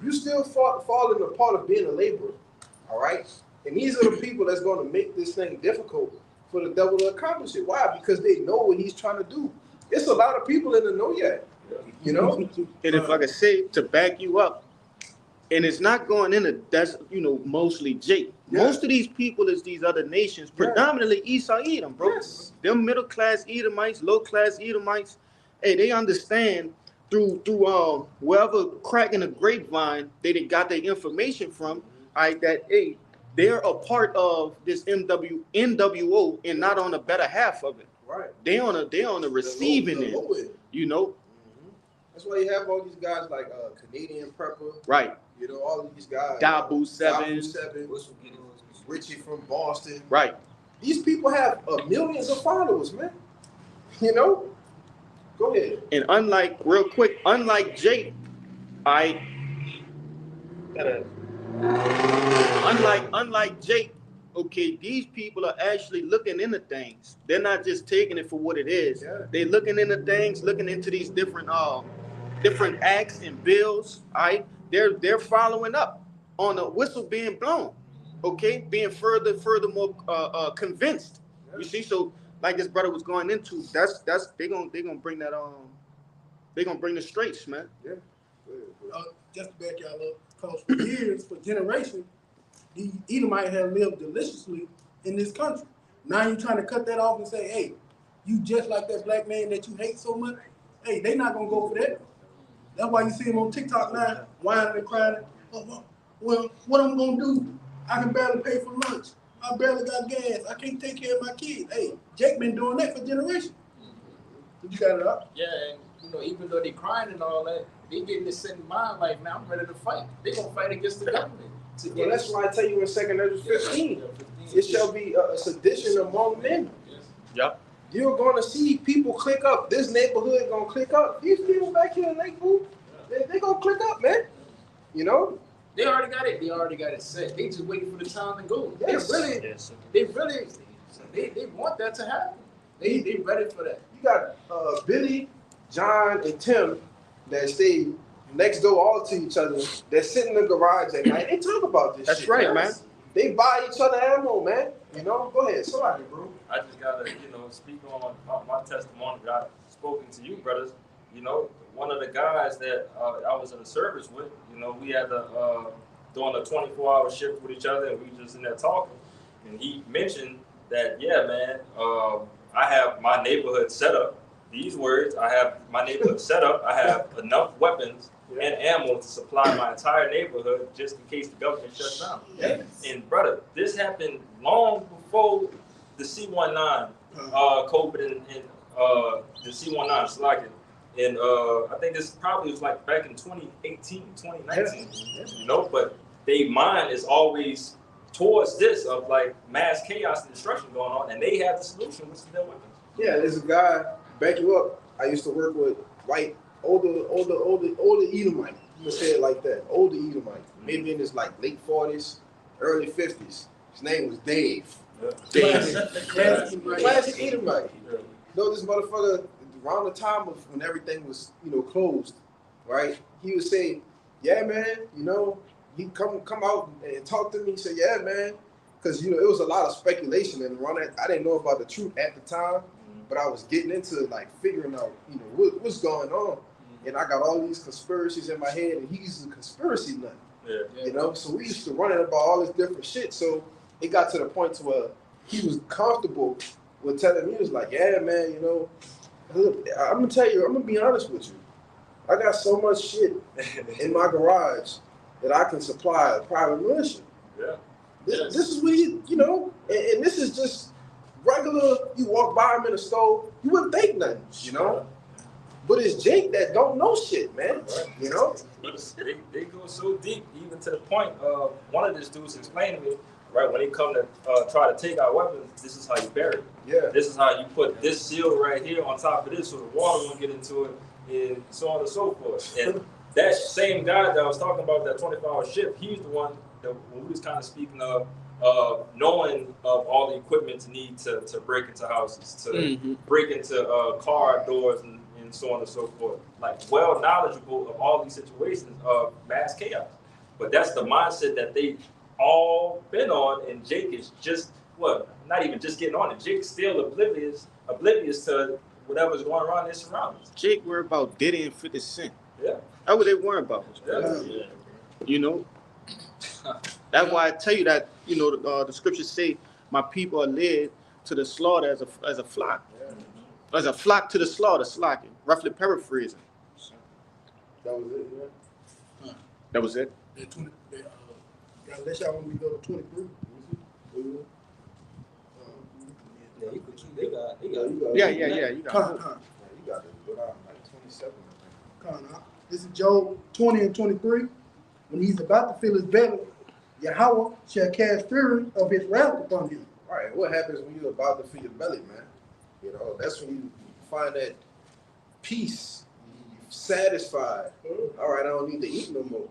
S8: You still fall in the part of being a laborer, all right? And these are the people that's going to make this thing difficult for the devil to accomplish it. Why? Because they know what he's trying to do. It's a lot of people in the know yet, you know?
S2: And if I could say, to back you up, and it's not going into, that's, you know, mostly Jake.
S8: Yeah.
S2: Most of these people is these other nations, predominantly Esau Edom, bro.
S8: Yes.
S2: Them middle-class Edomites, low-class Edomites, hey, they understand through wherever crack in the grapevine they got their information from, that, hey, they're a part of this NWO and not on the better half of it.
S8: Right.
S2: They on the receiving
S8: the
S2: end,
S8: low end.
S2: you know?
S8: Mm-hmm. That's why you have all these guys like Canadian Prepper,
S2: Right.
S8: you know, all of these guys.
S2: Dabu Seven.
S8: Richie from Boston.
S2: Right.
S8: These people have millions of followers, man. You know? Go ahead.
S2: And unlike Jake, unlike Jake, okay, these people are actually looking into things. They're not just taking it for what it is.
S8: Yeah.
S2: They're looking into things, looking into these different acts and bills. They're following up on a whistle being blown. Okay, being furthermore convinced. You see, so like this brother was going into, that's they're gonna bring that they're gonna bring the straights, man.
S8: Yeah.
S7: Just to back y'all up, because for years, for generations, the Edomites have lived deliciously in this country. Now you trying to cut that off and say, hey, you just like that black man that you hate so much. Hey, they not gonna go for that. That's why you see him on TikTok now, whining and crying. Oh, well, what I'm gonna do? I can barely pay for lunch. I barely got gas. I can't take care of my kids. Hey, Jake been doing that for generations. You got it up?
S5: Yeah, and you know, even though they crying and all that, they getting this set in mind like, now I'm ready to fight. They gonna fight against the government.
S1: Well, that's why I tell you in 2 Ezra 15, it shall be a sedition among men.
S3: Yep.
S1: You're gonna see people click up. This neighborhood gonna click up. These people back here in Lakeview, they gonna click up, man. You know?
S5: They already got it. They already got it set. They just waiting for the time to go.
S1: Yes.
S5: They want that to happen. They ready for that.
S1: You got Billy, John, and Tim that stay next door all to each other. They sit in the garage at night. They talk about this.
S2: That's
S1: shit,
S2: right, man.
S1: They buy each other ammo, man. You know? Go ahead, somebody, bro.
S3: I just gotta, speak on my testimony that I've spoken to you, brothers. One of the guys that I was in the service with, we had doing a 24-hour shift with each other, and we just in there talking. And he mentioned that, yeah, man, I have my neighborhood set up. These words, I have my neighborhood set up. I have enough weapons and ammo to supply my entire neighborhood just in case the government shuts down.
S1: Yes.
S3: And brother, this happened long before the C-19 COVID and the C-19 slacking. And I think this probably was like back in 2018, 2019, but their mind is always towards this of like mass chaos and destruction going on, and they have the solution, which is their weapons.
S1: Yeah, there's a guy, back you up, I used to work with white, older Edomite. You can say it like that, older Edomite. Maybe in his like late 40s, early 50s. His name was Dave. Classic Edomite. This motherfucker, around the time of when everything was, closed, right? He would say, yeah, man, he'd come out and talk to me. He said, yeah, man, because, it was a lot of speculation and around that. I didn't know about the truth at the time, but I was getting into like figuring out, what's going on. And I got all these conspiracies in my head, and he's a conspiracy nut.
S3: Yeah.
S1: So we used to run it about all this different shit. So it got to the point to where he was comfortable with telling me, he was like, yeah, man, look, I'm gonna tell you, I'm gonna be honest with you. I got so much shit in my garage that I can supply a private militia.
S3: Yeah.
S1: This is what and this is just regular. You walk by him in the store, you wouldn't think nothing, But it's Jake that don't know shit, man.
S3: They go so deep, even to the point of one of these dudes explained to me, right, when they come to try to take our weapons, this is how you bury it.
S1: Yeah.
S3: This is how you put this seal right here on top of this so the water won't get into it, and so on and so forth. And that same guy that I was talking about, that 24-hour shift, he's the one that when we was kind of speaking of knowing of all the equipment to need to break into houses, to break into car doors and so on and so forth. Like well knowledgeable of all these situations of mass chaos. But that's the mindset that they all been on, and Jake is just not even just getting on it. Jake's still oblivious to whatever's going on in his surroundings.
S2: Jake worry about Diddy and 50 Cent.
S3: Yeah.
S2: That's what they worry about.
S3: Yeah.
S2: That's why I tell you that, the scriptures say, my people are led to the slaughter as a flock. Yeah. As a flock to the slaughter, slacking. Roughly paraphrasing.
S1: That was it, yeah.
S2: That was it?
S7: Unless y'all want me to go to 23.
S6: Yeah, you could keep. They got.
S2: Yeah. You got it.
S1: You got it. But like 27.
S7: This is Job 20 and 23. When he's about to fill his belly, Yahweh shall cast fury of his wrath upon him.
S1: All right, what happens when you're about to fill your belly, man? That's when you find that peace. You're satisfied. All right, I don't need to eat no more.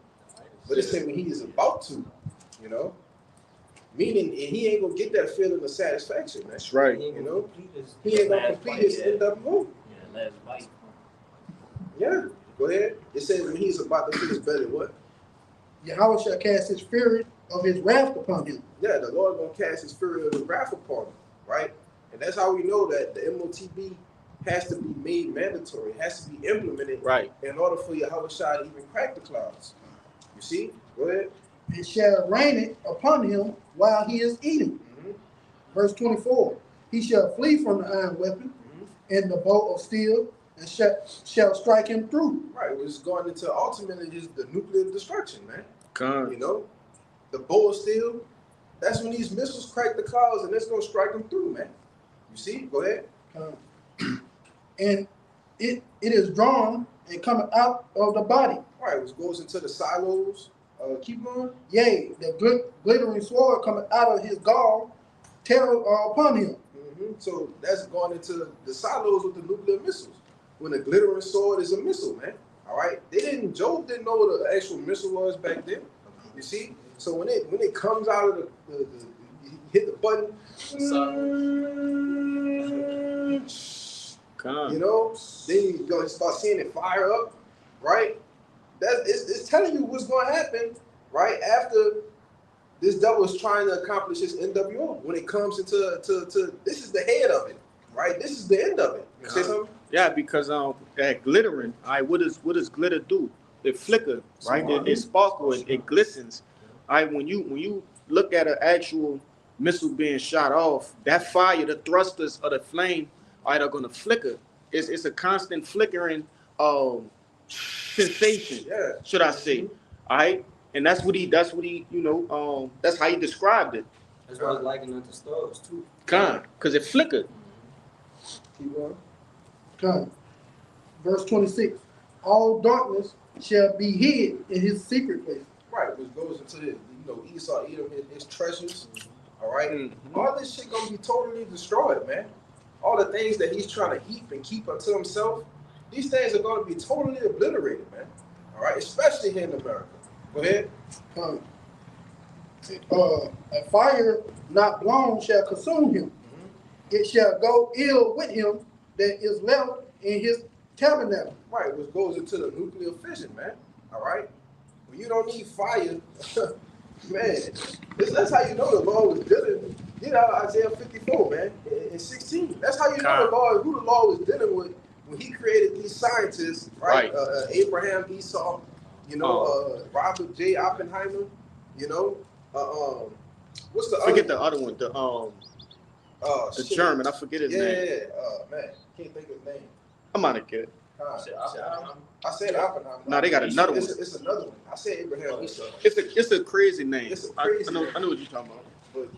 S1: But it's saying when he is about to, meaning he ain't gonna get that feeling of satisfaction, man.
S2: That's right.
S1: He ain't gonna complete his NWO.
S4: Yeah, last bite.
S1: Yeah, go ahead. It says when he's about to fill his belly, what?
S7: Yahweh shall cast his fury of his wrath upon him.
S1: Yeah, the Lord gonna cast his fury of his wrath upon him, right? And that's how we know that the MOTB has to be made mandatory, has to be implemented,
S2: right,
S1: in order for Yahweh Shai to even crack the clouds. You see? Go ahead.
S7: It shall rain it upon him while he is eating. Verse 24. he shall flee from the iron weapon and the bow of steel, and shall strike him through.
S8: Right, it's going into ultimately just the nuclear destruction, man.
S2: Con.
S8: You know, the bow of steel. That's when these missiles crack the clouds, and it's gonna strike them through, man. You see? Go ahead.
S7: And it is drawn and coming out of the body.
S8: Right, which goes into the silos. Keep going.
S7: Yea, the glittering sword coming out of his gall, terror upon him.
S8: So that's going into the silos with the nuclear missiles. When the glittering sword is a missile, man. All right, Job didn't know what the actual missile was back then. You see, so when it comes out of the you hit the button, you know, then you're gonna start seeing it fire up, right? It's telling you what's going to happen, right after this devil is trying to accomplish his NWO. When it comes into this is the head of it, right? This is the end of it. You say something?
S2: Yeah, because that glittering, all right, what does glitter do? It flicker, right? It sparkle, it glistens. All right, when you look at an actual missile being shot off, that fire, the thrusters of the flame, all right, are gonna flicker. It's a constant flickering sensation, should I say? All right, and that's what he, you know, that's how he described it.
S6: That's why I was liking it to stars too.
S2: Because it flickered.
S8: Keep going.
S7: Come. Verse 26. All darkness shall be hid in his secret place.
S8: Right, which goes into Esau, Edom, his treasures. All right, all this shit gonna be totally destroyed, man. All the things that he's trying to heap and keep unto himself, these things are gonna be totally obliterated, man. All right, especially here in America. Go ahead.
S7: A fire not blown shall consume him. It shall go ill with him that is left in his tabernacle.
S8: Right, which goes into the nuclear fission, man. All right, when you don't need fire, man, that's how you know the Lord was dealing. Get out Isaiah 54, man, in 16. That's how you know who the Lord was dealing with when He created these scientists, right? Abraham, Esau, you know, Robert J. Oppenheimer, you know, what's the
S2: forget the other one, the German. I forget his name.
S8: Man, can't think of his name.
S2: I'm out of kid.
S8: I said Oppenheimer.
S2: No, they got another one.
S8: It's another one. I said Abraham Esau.
S2: It's a crazy name.
S8: It's a crazy
S2: I know what you're talking about.
S8: But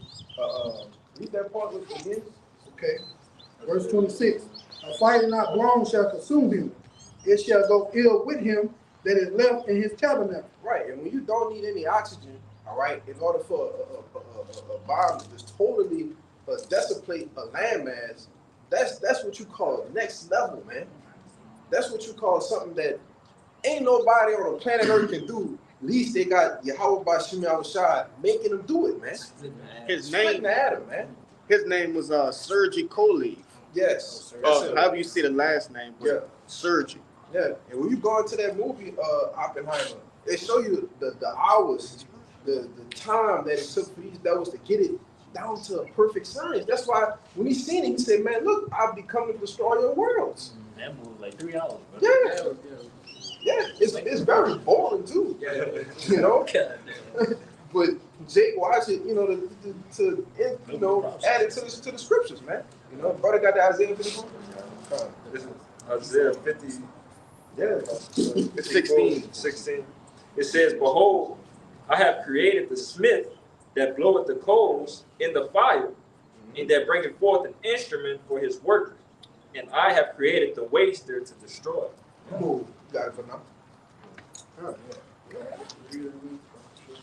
S8: read that part again.
S7: Okay. Verse 26. A fire not blown shall consume him. It shall go ill with him that is left in his tabernacle.
S8: Right, and when you don't need any oxygen, all right, in order for a bomb to just totally dissipate a landmass, that's what you call next level, man. That's what you call something that ain't nobody on the planet Earth can do. At least they got Yahweh Bashim Yahushua making them do it, man.
S2: His name,
S8: Adam, man.
S2: His name was Sergei Koliv.
S8: Yes.
S2: However you say the last name,
S8: yeah,
S2: Sergei.
S8: Yeah, and when you go into that movie, Oppenheimer, they show you the hours, the time that it took for these devils to get it down to a perfect science. That's why when he seen it, he said, "Man, look, I'll be coming to destroy your worlds."
S4: That movie was like 3 hours.
S8: Bro. Yeah, it's very boring too. You know, but Jake watch it, you know, to add it to the scriptures, man. You know, brother got the Isaiah 54.
S3: This is Isaiah 50. Yeah,
S2: it's 16.
S3: 16. It says, "Behold, I have created the smith that bloweth the coals in the fire, and that bringeth forth an instrument for his work. And I have created the waster to destroy."
S8: Ooh, got it for now.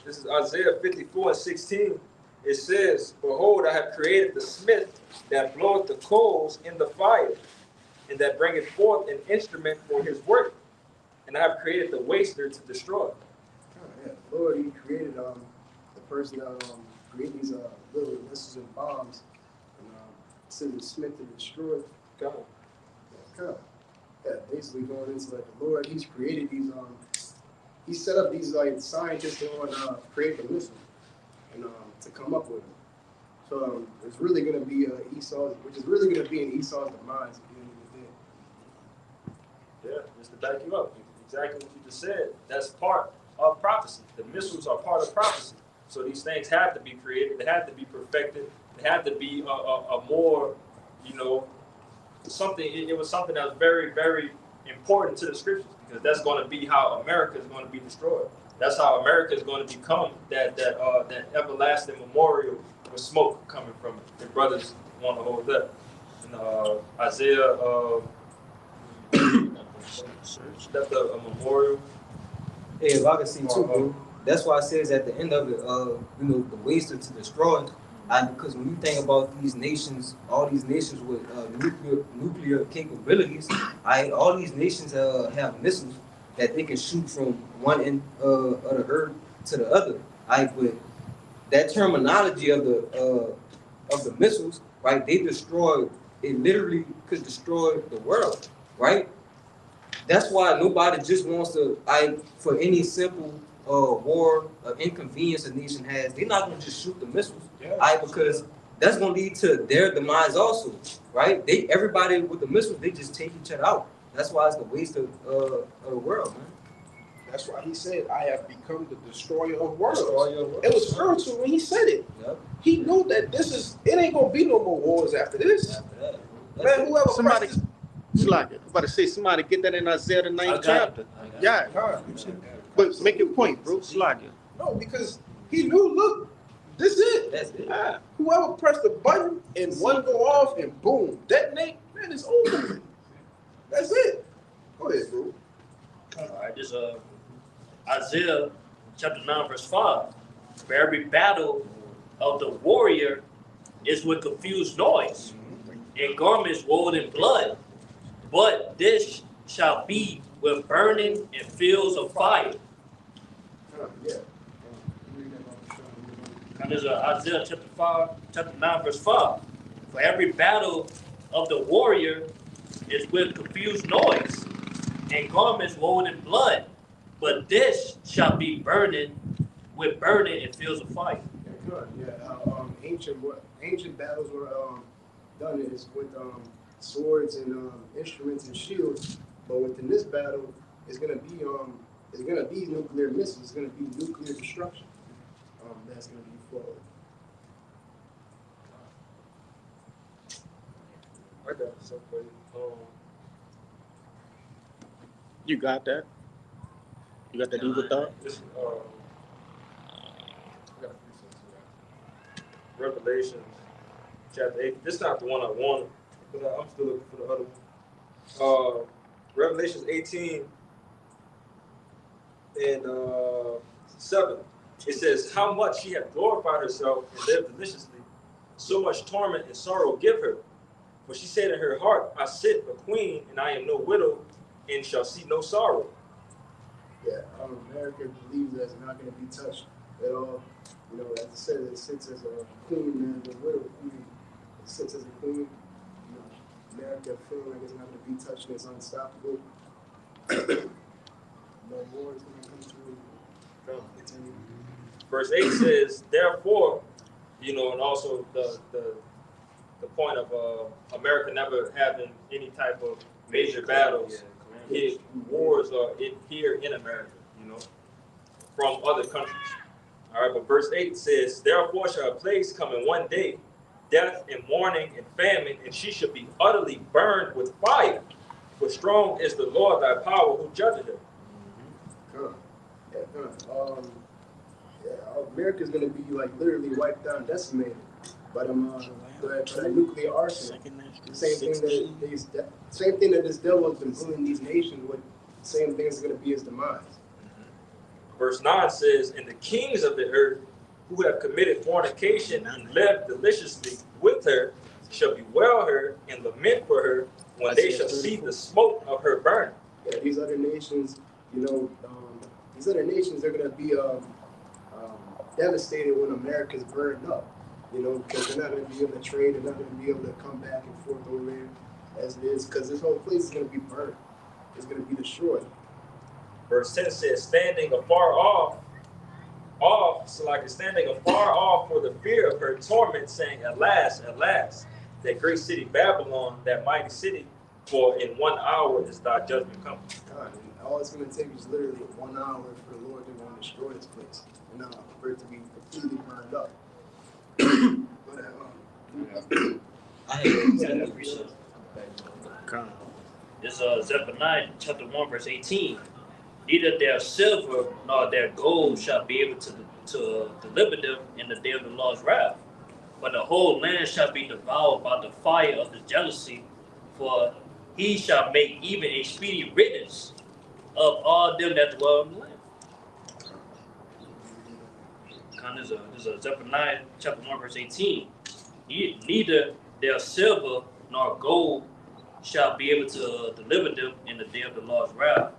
S3: This is Isaiah 54:16. It says, "Behold, I have created the smith that bloweth the coals in the fire, and that bringeth forth an instrument for his work. And I have created the waster to destroy."
S1: Lord, He created the person that created these little missiles and bombs, and sent the smith to destroy. Yeah, basically going into like the Lord, He's created these. He set up these like scientists that want to create the missile and to come up with them. So it's really going to be Esau's, which is really going to be in Esau's demise at the end of the day.
S3: Yeah, just to back you up, exactly what you just said. That's part of prophecy. The missiles are part of prophecy. So these things have to be created. They have to be perfected. it had to be a more, you know, something. It was something that was very, very important to the scriptures, because that's going to be how America is going to be destroyed. That's how America is going to become that everlasting memorial with smoke coming from it. The brothers want to hold that. And Isaiah left a memorial.
S6: Hey, if I can see too, bro. That's why it says at the end of it, you know, the ways to destroy. Because when you think about these nations, all these nations with nuclear capabilities, all these nations have missiles that they can shoot from one end of the earth to the other. But that terminology of the missiles, right? They destroy. It literally could destroy the world, right? That's why nobody just wants to, for any simple war, inconvenience a nation has, they're not going to just shoot the missiles, because that's going to lead to their demise also, right? Everybody with the missiles, they just take each other out. That's why it's the waste of the world, man.
S7: That's why he said, I have become the destroyer of worlds. It was spiritual when he said it.
S6: Yep.
S7: He knew that it ain't going to be no more wars after this. Man, whoever
S2: Somebody,
S7: pressed
S2: I'm about to say, somebody get that in Isaiah the 9th chapter. Yeah, but make your point, bro. Slack it.
S7: No, because he knew, look, this is it.
S6: That's it.
S7: Whoever pressed the button and one go off and boom, detonate, man, it's over. That's it. Go ahead, bro.
S4: All right, this Isaiah chapter 9, verse 5. For every battle of the warrior is with confused noise, and garments woven in blood. But this shall be with burning and fields of fire. And there's Isaiah chapter 9, verse 5. For every battle of the warrior is with confused noise, and garments woven in blood. But this shall be burning and fields of fire.
S1: Ancient battles were done is with swords and instruments and shields, but within this battle, it's gonna be nuclear missiles. It's gonna be nuclear destruction. That's gonna be forward.
S3: I got something.
S2: You got that? You got that evil thought?
S3: This, I got a few things here. Revelations chapter 8. This is not the one I wanted, but I'm still looking for the other one. Revelations 18 and 7. It says, how much she hath glorified herself and lived deliciously, so much torment and sorrow give her. For she said in her heart, I sit a queen, and I am no widow, and shall see no sorrow.
S1: Yeah, America believes that it's not going to be touched at all. You know, as I said, it sits as a queen, man, the widow queen. It sits as a queen. You know, America feeling like it's not going to be touched and it's unstoppable. No war is going to come through. Continue.
S3: Verse 8 says, therefore, you know, and also the point of America never having any type of major battles. Wars are here in America, you know, from other countries. All right, but verse 8 says, therefore shall a place come in one day, death and mourning and famine, and she shall be utterly burned with fire. For strong is the Lord thy power who judgeth her.
S1: America's gonna be like literally wiped out and decimated by that nuclear arsenal. The same thing that this devil has been pulling these nations with. The same thing is gonna be his demise.
S3: Verse 9 says, and the kings of the earth who have committed fornication and lived deliciously with her shall bewail her and lament for her when they shall see the smoke of her burning.
S1: Yeah, these other nations, you know, they're gonna be devastated when America's burned up, you know, because they're not going to be able to trade, they're not going to be able to come back and forth over there as it is, because this whole place is going to be burned. It's going to be destroyed.
S3: Verse 10 says, standing afar off for the fear of her torment, saying, alas, alas, that great city Babylon, that mighty city, for in 1 hour is thy judgment come.
S1: God, and all it's going to take is literally 1 hour for the Lord to go and destroy this place. And for it to be completely burned up.
S4: I had that research.
S2: Come.
S4: It's Zephaniah chapter 1 verse 18. Neither their silver nor their gold shall be able to deliver them in the day of the Lord's wrath, but the whole land shall be devoured by the fire of the jealousy, for he shall make even a speedy riddance of all them that dwell in the land. This is Zephaniah chapter 1 verse 18. Neither their silver nor gold shall be able to deliver them in the day of the Lord's wrath,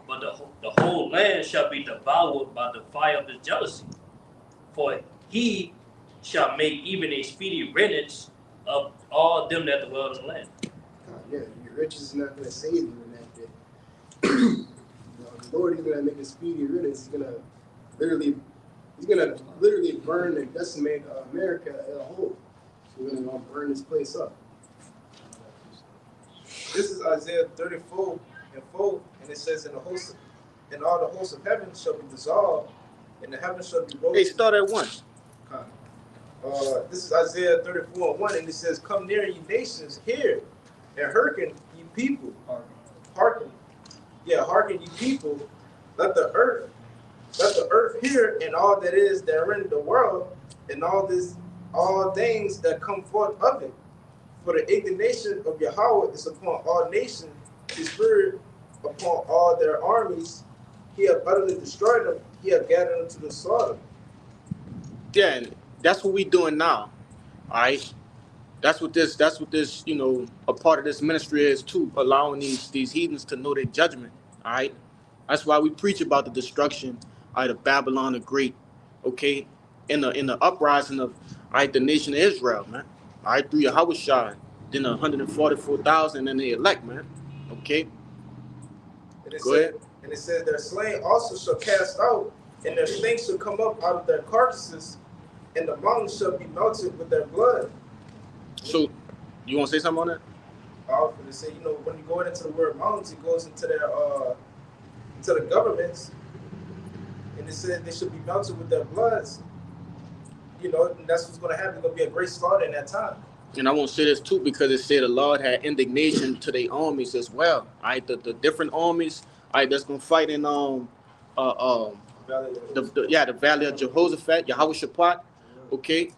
S4: but the whole land shall be devoured by the fire of his jealousy. For he shall make even a speedy riddance of all them that dwell in the land.
S1: Yeah, your riches is not going to save you in that day. The Lord is going to make a speedy riddance. He's going to literally burn and decimate America as a whole. He's going to burn this place up.
S5: This is Isaiah 34 and 4, and it says, and all the hosts of heaven shall be dissolved, and the heavens shall be rolled.
S2: Hey, start at 1.
S5: This is Isaiah 34 and 1, and it says, come near, ye nations, hear, and hearken, ye people. Hearken. Yeah, hearken, ye people. Let the earth hear, and all that is therein the world, and all things that come forth of it. For the indignation of Yahweh is upon all nations, his spirit upon all their armies. He hath utterly destroyed them, he hath gathered them to the slaughter.
S2: Yeah, and that's what we doing now. All right. That's what this, a part of this ministry is too, allowing these heathens to know their judgment. All right. That's why we preach about the destruction of Babylon the Great. Okay. In the uprising of the nation of Israel, man. All right, through Yahushua, then 144,000 in the elect, man. Okay. Go ahead.
S5: And it says, their slain also shall cast out, and their stinks shall come up out of their carcasses, and the mountains shall be melted with their blood.
S2: So, you want to say something on that?
S5: I was going to say, when you go into the word mountains, it goes into their into the governments, and it says they should be melted with their bloods. And that's what's going to happen. It's going to be a great slaughter in that time.
S2: And I won't say this too because it said the Lord had indignation to their armies as well. All right, the different armies, that's gonna fight in the Valley of Jehoshaphat, Yehoshaphat. Okay,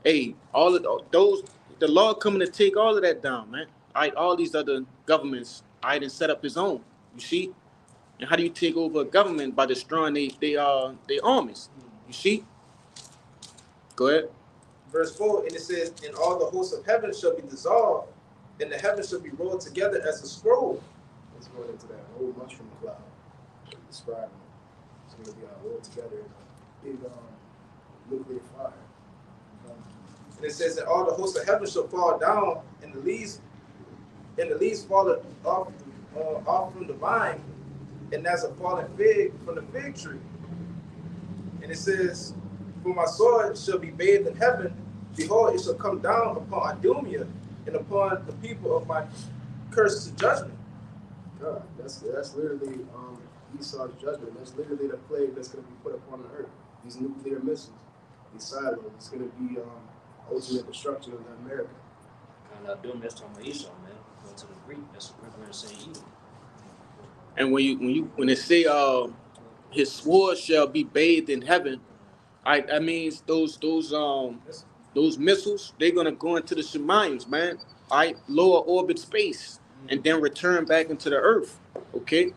S2: hey, all of those, the Lord coming to take all of that down, man. All right, all these other governments, and set up His own. You see, and how do you take over a government by destroying their armies? You see. Go ahead.
S5: Verse 4, and it says, and all the hosts of heaven shall be dissolved, and the heavens shall be rolled together as a scroll.
S1: It's going into that whole mushroom cloud. Describing it. It's going to be rolled together in a big nuclear fire.
S5: And it says that all the hosts of heaven shall fall down, and the leaves fall off from the vine, and as a fallen fig from the fig tree. And it says, for my sword shall be bathed in heaven. Behold, it shall come down upon Idumea and upon the people of my curse to judgment.
S1: God, that's literally Esau's judgment. That's literally the plague that's going to be put upon the earth. These nuclear missiles, these silos. It's going to be ultimate destruction of America.
S4: And Idumea, that's talking about Esau, man. Going to the Greek, that's what we're going to say evil.
S2: And when they say his sword shall be bathed in heaven, that means those missiles, they're gonna go into the Shemayim, man. Lower orbit space, and then return back into the earth. Okay.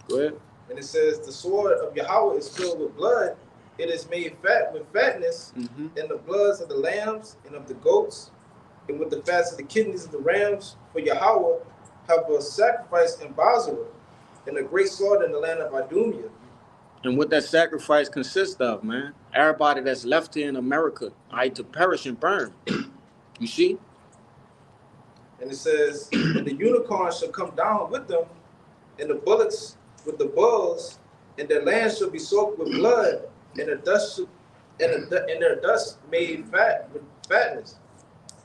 S2: Go ahead.
S5: And it says the sword of Yahweh is filled with blood. It is made fat with fatness, and the bloods of the lambs and of the goats, and with the fats of the kidneys of the rams. For Yahweh have a sacrifice in Basra, and a great slaughter in the land of Idumea.
S2: And what that sacrifice consists of, man, everybody that's left here in America, to perish and burn. You see?
S5: And it says, and the unicorn shall come down with them, and the bullocks with the bulls, and their land shall be soaked with blood, and their dust made fat with fatness.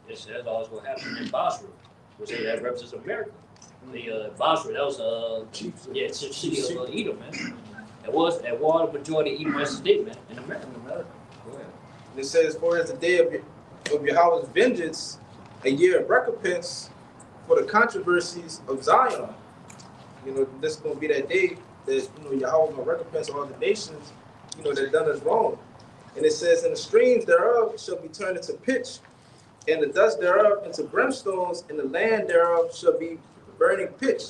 S4: Yes, that's always what happened in Basra, which that represents America. The Basra, that was city of Edom, man. It was at war the majority of Edom today, man, in America. Go ahead.
S5: And it says, for as the day of of Yahweh's vengeance, a year of recompense for the controversies of Zion. You know, this is going to be that day that, you know, Yahweh will recompense all the nations, you know, that done us wrong. And it says, and the streams thereof shall be turned into pitch, and the dust thereof into brimstones, and the land thereof shall be burning pitch.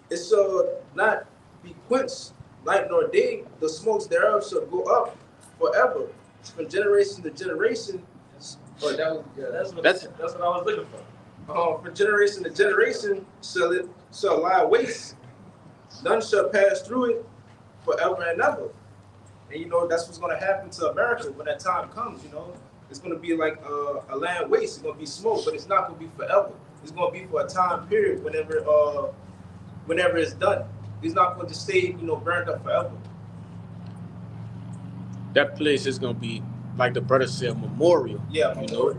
S5: It shall not be quenched, night nor day. The smokes thereof shall go up forever, from generation to generation. Or that was, yeah,
S3: That's what I was looking for.
S5: from generation to generation shall lie waste. None shall pass through it forever and ever. And you know, that's what's going to happen to America when that time comes. You know, it's going to be like a land waste. It's going to be smoke, but it's not going to be forever. It's going to be for a time period whenever it's done. It's not going to stay, you know, burned up forever.
S2: That place is gonna be, like the brother said, a memorial.
S5: Yeah,
S2: You know,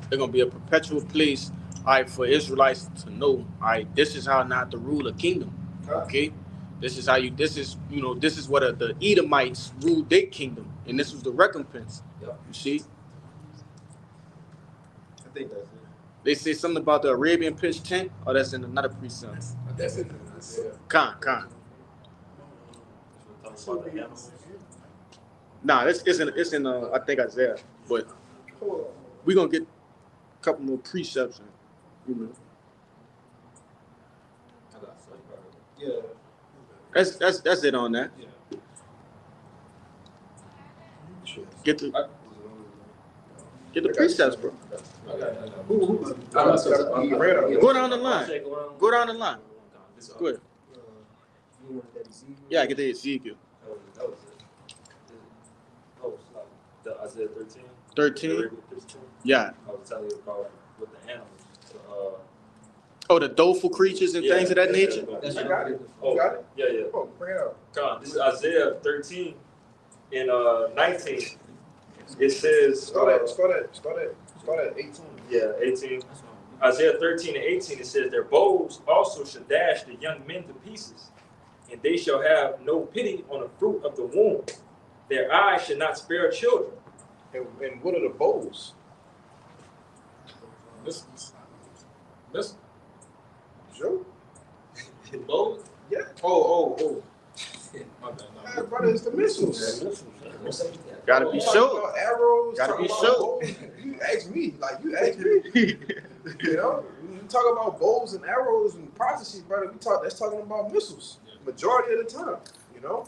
S2: they're gonna be a perpetual place, all right, for Israelites to know, all right, this is how not to rule a kingdom. Okay? This is how this is what the Edomites ruled their kingdom, and this was the recompense.
S6: Yep.
S2: You see?
S5: I think that's it.
S2: They say something about the Arabian pitch tent, or that's in another precept.
S5: That's it.
S2: Khan. Nah, it's in I think Isaiah, but we're gonna get a couple more precepts, and, you know.
S5: Yeah.
S2: That's it on that. Get the precepts, bro. Go down the line. Go down the line. Go ahead. Yeah, get the Ezekiel.
S3: The Isaiah 13.
S2: 13. Yeah.
S3: I was telling you about with the animals.
S2: Oh, the doleful creatures and things of that nature.
S5: I got it.
S3: Oh,
S5: You got it?
S3: yeah.
S5: Oh, bring it out.
S3: God, this is Isaiah 13 and 19. It says,
S5: Start at 18.
S3: yeah, 18. Isaiah 13 and 18, it says, their bows also shall dash the young men to pieces, and they shall have no pity on the fruit of the womb. Their eyes shall not spare children.
S5: And what are the bowls? Missiles. Joe?
S3: Bows?
S5: Yeah. Oh. My bad. Brother, it's the missiles.
S2: Gotta be
S5: Talking
S2: sure.
S5: about arrows.
S2: Gotta
S5: talking
S2: be
S5: about
S2: sure.
S5: bows. You ask me. You know, when you talk about bows and arrows and prophecy, brother, that's talking about missiles. Majority of the time, you know.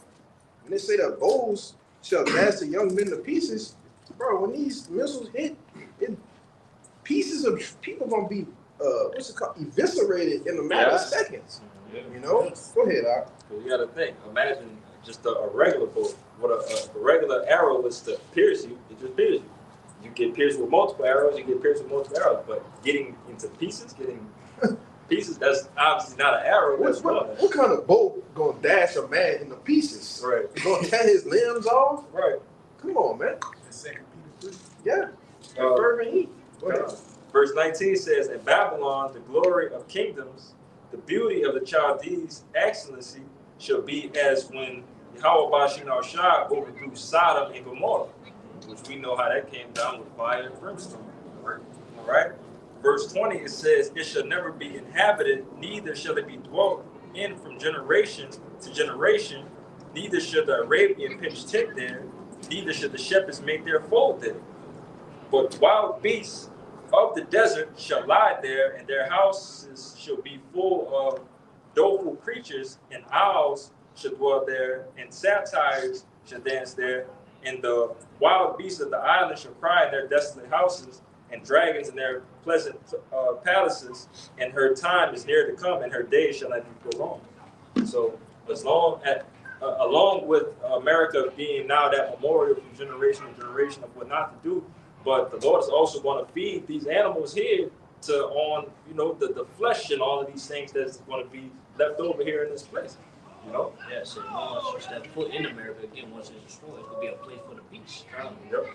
S5: When they say that bows shall dash the young men to pieces, bro, when these missiles hit, pieces of people gonna be eviscerated in a matter of seconds. You know? Go ahead, Al.
S3: You gotta think, imagine just a regular bow. What a regular arrow is to pierce you, it just pierces you. You get pierced with multiple arrows, but getting into pieces, that's obviously not an arrow.
S5: What kind of bow gonna dash a man into pieces?
S3: Right.
S5: Gonna tear his limbs off?
S3: Right.
S5: Come on, man. Yeah.
S3: Uh,
S5: Fervent heat. Go ahead.
S3: Verse 19 says, in Babylon, the glory of kingdoms, the beauty of the Chaldees' excellency shall be as when Yahweh Bashin al-Shah overthrew Sodom and Gomorrah, which we know how that came down with fire and brimstone. All right? Verse 20, it says, it shall never be inhabited, neither shall it be dwelt in from generation to generation, neither shall the Arabian pitch tent there, neither shall the shepherds make their fold there. But wild beasts of the desert shall lie there, and their houses shall be full of doleful creatures, and owls shall dwell there, and satyrs shall dance there, and the wild beasts of the island shall cry in their desolate houses, and dragons in their pleasant palaces, and her time is near to come, and her days shall not be prolonged. So, along with America being now that memorial from generation to generation of what not to do, but the Lord is also going to feed these animals here on the flesh and all of these things that's going to be left over here in this place. You know?
S4: Yeah, so once you step foot in America again, once it's destroyed, it'll be a place for the beast.
S3: Yep.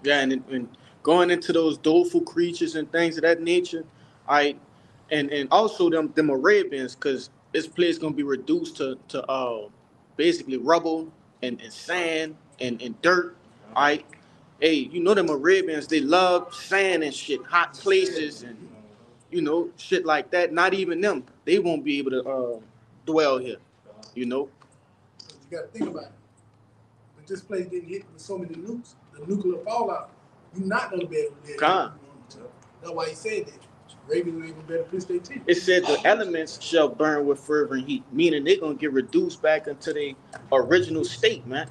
S2: Yeah, and going into those doleful creatures and things of that nature, and also them Arabians, because this place gonna be reduced to basically rubble and sand and dirt, hey, you know them Arabians, they love sand and shit, hot places and, you know, shit like that. Not even them, they won't be able to dwell here, you know.
S7: You gotta think about it. If this place didn't hit with so many nukes, the nuclear fallout, you're not gonna be able to live.
S2: Con.
S7: That's why he said that. Ravens will even better pitch their teeth.
S2: It said the elements shall burn with fervent heat, meaning they're gonna get reduced back into their original state, man.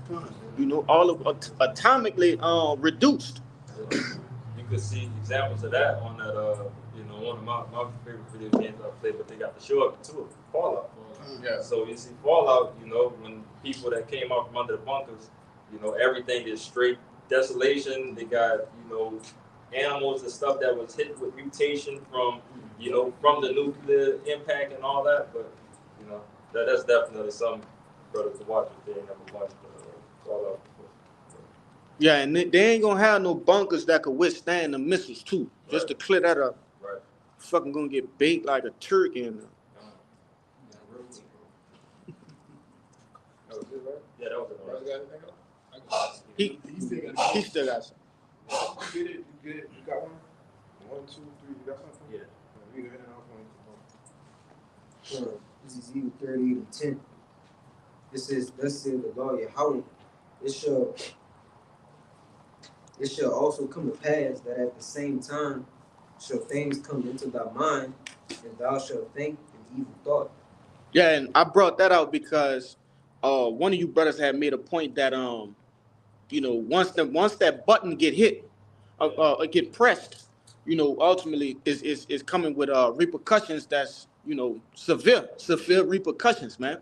S2: You know, all of atomically reduced.
S3: You could see examples of that on that, you know, one of my favorite video games I played, but they got the show up to it, Fallout.
S5: Yeah.
S3: So you see Fallout, you know, when people that came out from under the bunkers, you know, everything is straight desolation. They got, you know, animals and stuff that was hit with mutation from, you know, from the nuclear impact and all that. But, you know, that's definitely some brothers to watch if they ain't never watched Fallout before.
S2: Yeah, and they ain't gonna have no bunkers that could withstand the missiles too. Just to clear that up.
S3: Right.
S2: Fucking gonna get baked like a turkey in there.
S3: Yeah, that was it.
S2: He still got some.
S8: You get it? You got one? 1, 2, 3, you got something?
S3: Yeah.
S8: You can hit it off on.
S6: This is Ezekiel 38:10. It says, thus said the Lord Yahweh, it shall also come to pass that at the same time shall things come into thy mind, and thou shalt think an evil thought.
S2: Yeah, and I brought that out because one of you brothers had made a point that you know, once that button get hit, get pressed, you know, ultimately is coming with repercussions that's, you know, severe repercussions, man.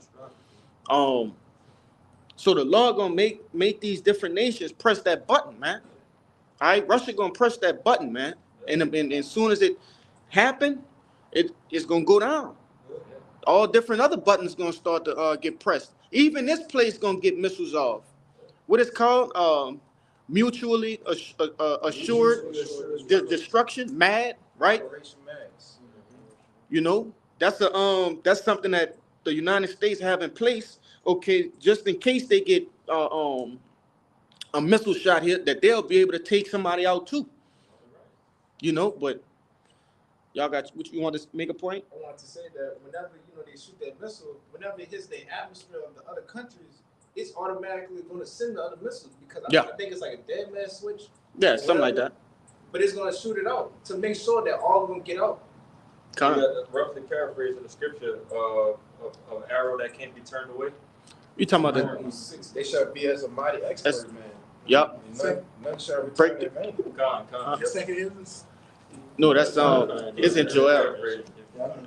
S2: So the Lord gonna make these different nations press that button, man. All right, Russia gonna press that button, man, and as soon as it happen, it's gonna go down. All different other buttons gonna start to get pressed. Even this place gonna get missiles off. What it's called? Mutually assured destruction, MAD, right? You know, that's something that the United States have in place. Okay, just in case they get a missile shot here, that they'll be able to take somebody out too. You know, but y'all got what you want to make a point?
S5: I want to say that whenever, you know, they shoot that missile, whenever it hits the atmosphere of the other countries, it's automatically going to send the other missiles because I think it's like a dead man switch.
S2: Yeah, something like that.
S5: But it's going to shoot it out to make sure that all of them get out.
S2: Kind of.
S3: Roughly paraphrasing the scripture of an arrow that can't be turned away.
S2: You talking about that?
S8: They shall be as a mighty expert, man.
S2: Yep.
S8: None shall
S2: Break
S8: return their vain.
S3: Yep.
S7: Second is
S2: No, that's it's in Joel.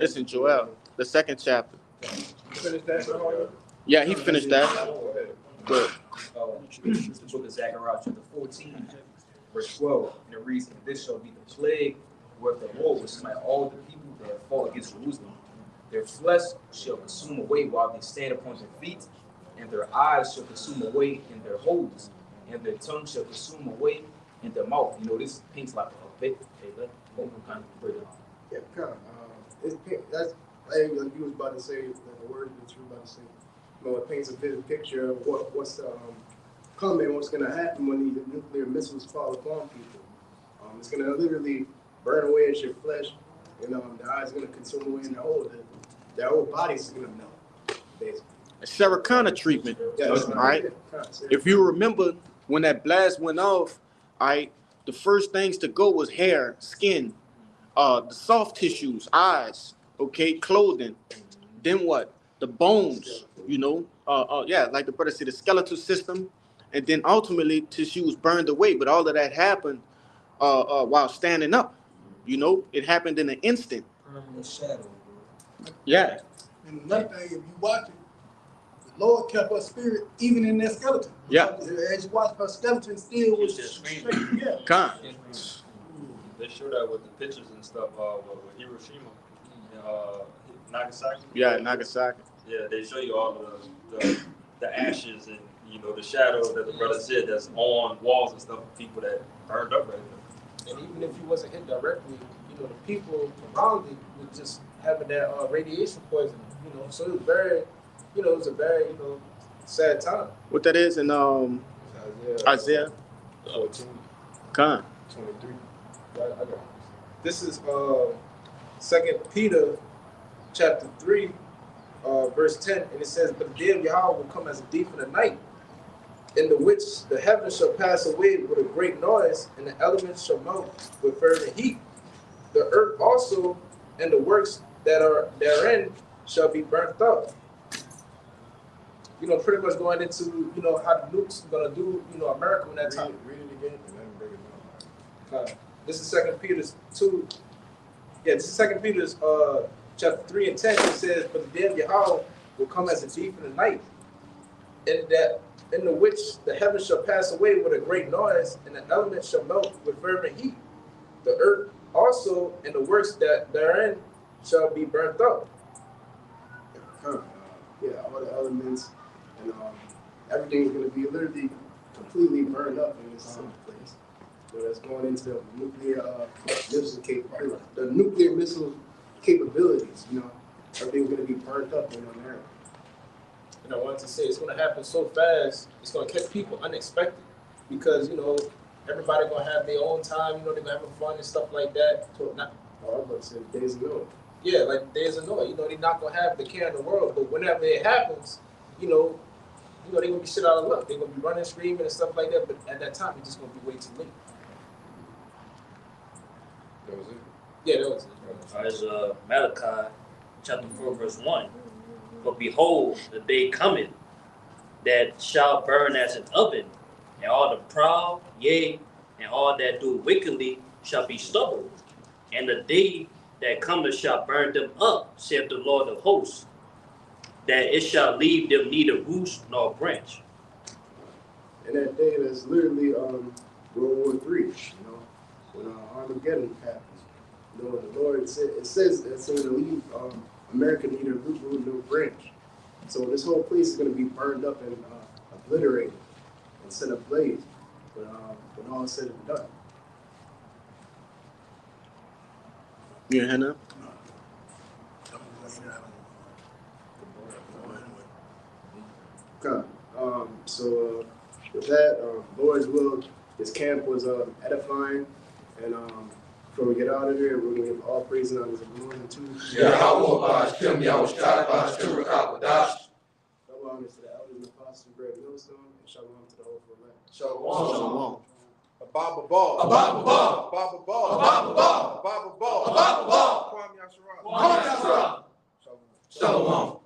S2: It's in Joel, the 2nd chapter.
S8: Finish that, Sir.
S2: Yeah, he finished that.
S8: Go ahead.
S2: Good.
S6: This is the book of Zechariah, chapter 14, verse 12. And it reads, and this shall be the plague where the Lord will smite all the people that have fought against Jerusalem. Their flesh shall consume away while they stand upon their feet, and their eyes shall consume away in their holes, and their tongue shall consume away in their mouth. You know, this paints like a bit. Kind of break it.
S1: Yeah, kind of. That's like you was about to say, the word that you were about to say. You know, it paints a vivid picture of what's coming, what's going to happen when these nuclear missiles fall upon people. It's going to literally burn away at your flesh, and the eyes are going to consume away in their whole bodies are going to melt, basically.
S2: A Saracana treatment. All right. If you remember when that blast went off, all right, the first things to go was hair, skin, the soft tissues, eyes, okay, clothing. Then what? The bones, you know, yeah, like the brother said, the skeletal system, and then ultimately tissue was burned away. But all of that happened while standing up. You know, it happened in an instant.
S6: Permanent shadow.
S2: Yeah.
S7: and another thing, if you watch it, the Lord kept her spirit even in that skeleton.
S2: Yeah.
S7: As you watch, her skeleton still was straight. Yeah.
S2: Con.
S3: They show that with the pictures and stuff with Hiroshima and Nagasaki.
S2: Yeah, Nagasaki.
S3: Yeah, they show you all the ashes and, you know, the shadow that the brother said that's on walls and stuff of people that burned up right there.
S5: And even if you wasn't hit directly, you know, the people around it was just having that radiation poisoning, you know. So it was very, you know, it was a very, you know, sad time.
S2: What that is in Isaiah Con.
S5: 23. I got it. This is 2 Peter chapter 3, verse 10, and it says, "But the day of Yahweh will come as a thief in the night, in the which the heavens shall pass away with a great noise, and the elements shall melt with fervent heat. The earth also and the works that are therein shall be burnt up." Pretty much going into, how the nukes are gonna do, America in that time.
S1: Read it again and then break it down.
S5: This is 2 Peter's 2. Yeah, this is 2 Peter's chapter 3 and 10. It says, "But the day of Yahweh will come as a thief in the night, in the which the heavens shall pass away with a great noise, and the elements shall melt with fervent heat. The earth also and the works that therein shall be burnt up."
S1: Yeah, all the elements and everything's going to be literally completely burned up in this place. So that's going into the nuclear missile capabilities. Everything's going to be burned up in America.
S5: And I wanted to say it's going to happen so fast, it's going to catch people unexpected because, everybody going to have their own time, they're going to have fun and stuff like that.
S1: I was about to say days ago.
S5: Yeah, like days of Noah, they're not going to have the care in the world, but whenever it happens, they're going to be shit out of luck. They're going to be running, screaming and stuff like that, but at that time, it's just going to be way too late.
S8: That was it.
S5: Yeah, that was it.
S4: As Malachi chapter 4, verse 1. "But behold, the day cometh that shall burn as an oven, and all the proud, yea, and all that do wickedly shall be stubble. And the day that cometh shall burn them up, saith the Lord of hosts, that it shall leave them neither roots nor branch."
S1: And that day, that's literally World War III. When Armageddon happens. The Lord said it says it's going to leave America neither root nor branch. So this whole place is going to be burned up and obliterated and set ablaze when all is said and done.
S2: You in here now?
S1: Okay. So with that, Lord's will, this camp was edifying, and before we get out of here, we're gonna give all praise and honor to the Lord and to
S11: Yahweh Ba'ashem Yahushua Ba'ashem Rakabadash.
S1: Shalom to the elders and apostles of Great Millstone, and shalom to the whole elect.
S2: Shalom.
S5: Ababa Ball.
S11: Ababa Ball.
S5: Ababa Ball.
S11: Ababa Ball.
S5: Ababa Ball.
S11: Ababa Ball.
S5: Kwame Yasharah.
S11: Kwame Yasharah.
S5: Shalom.
S11: Shalom.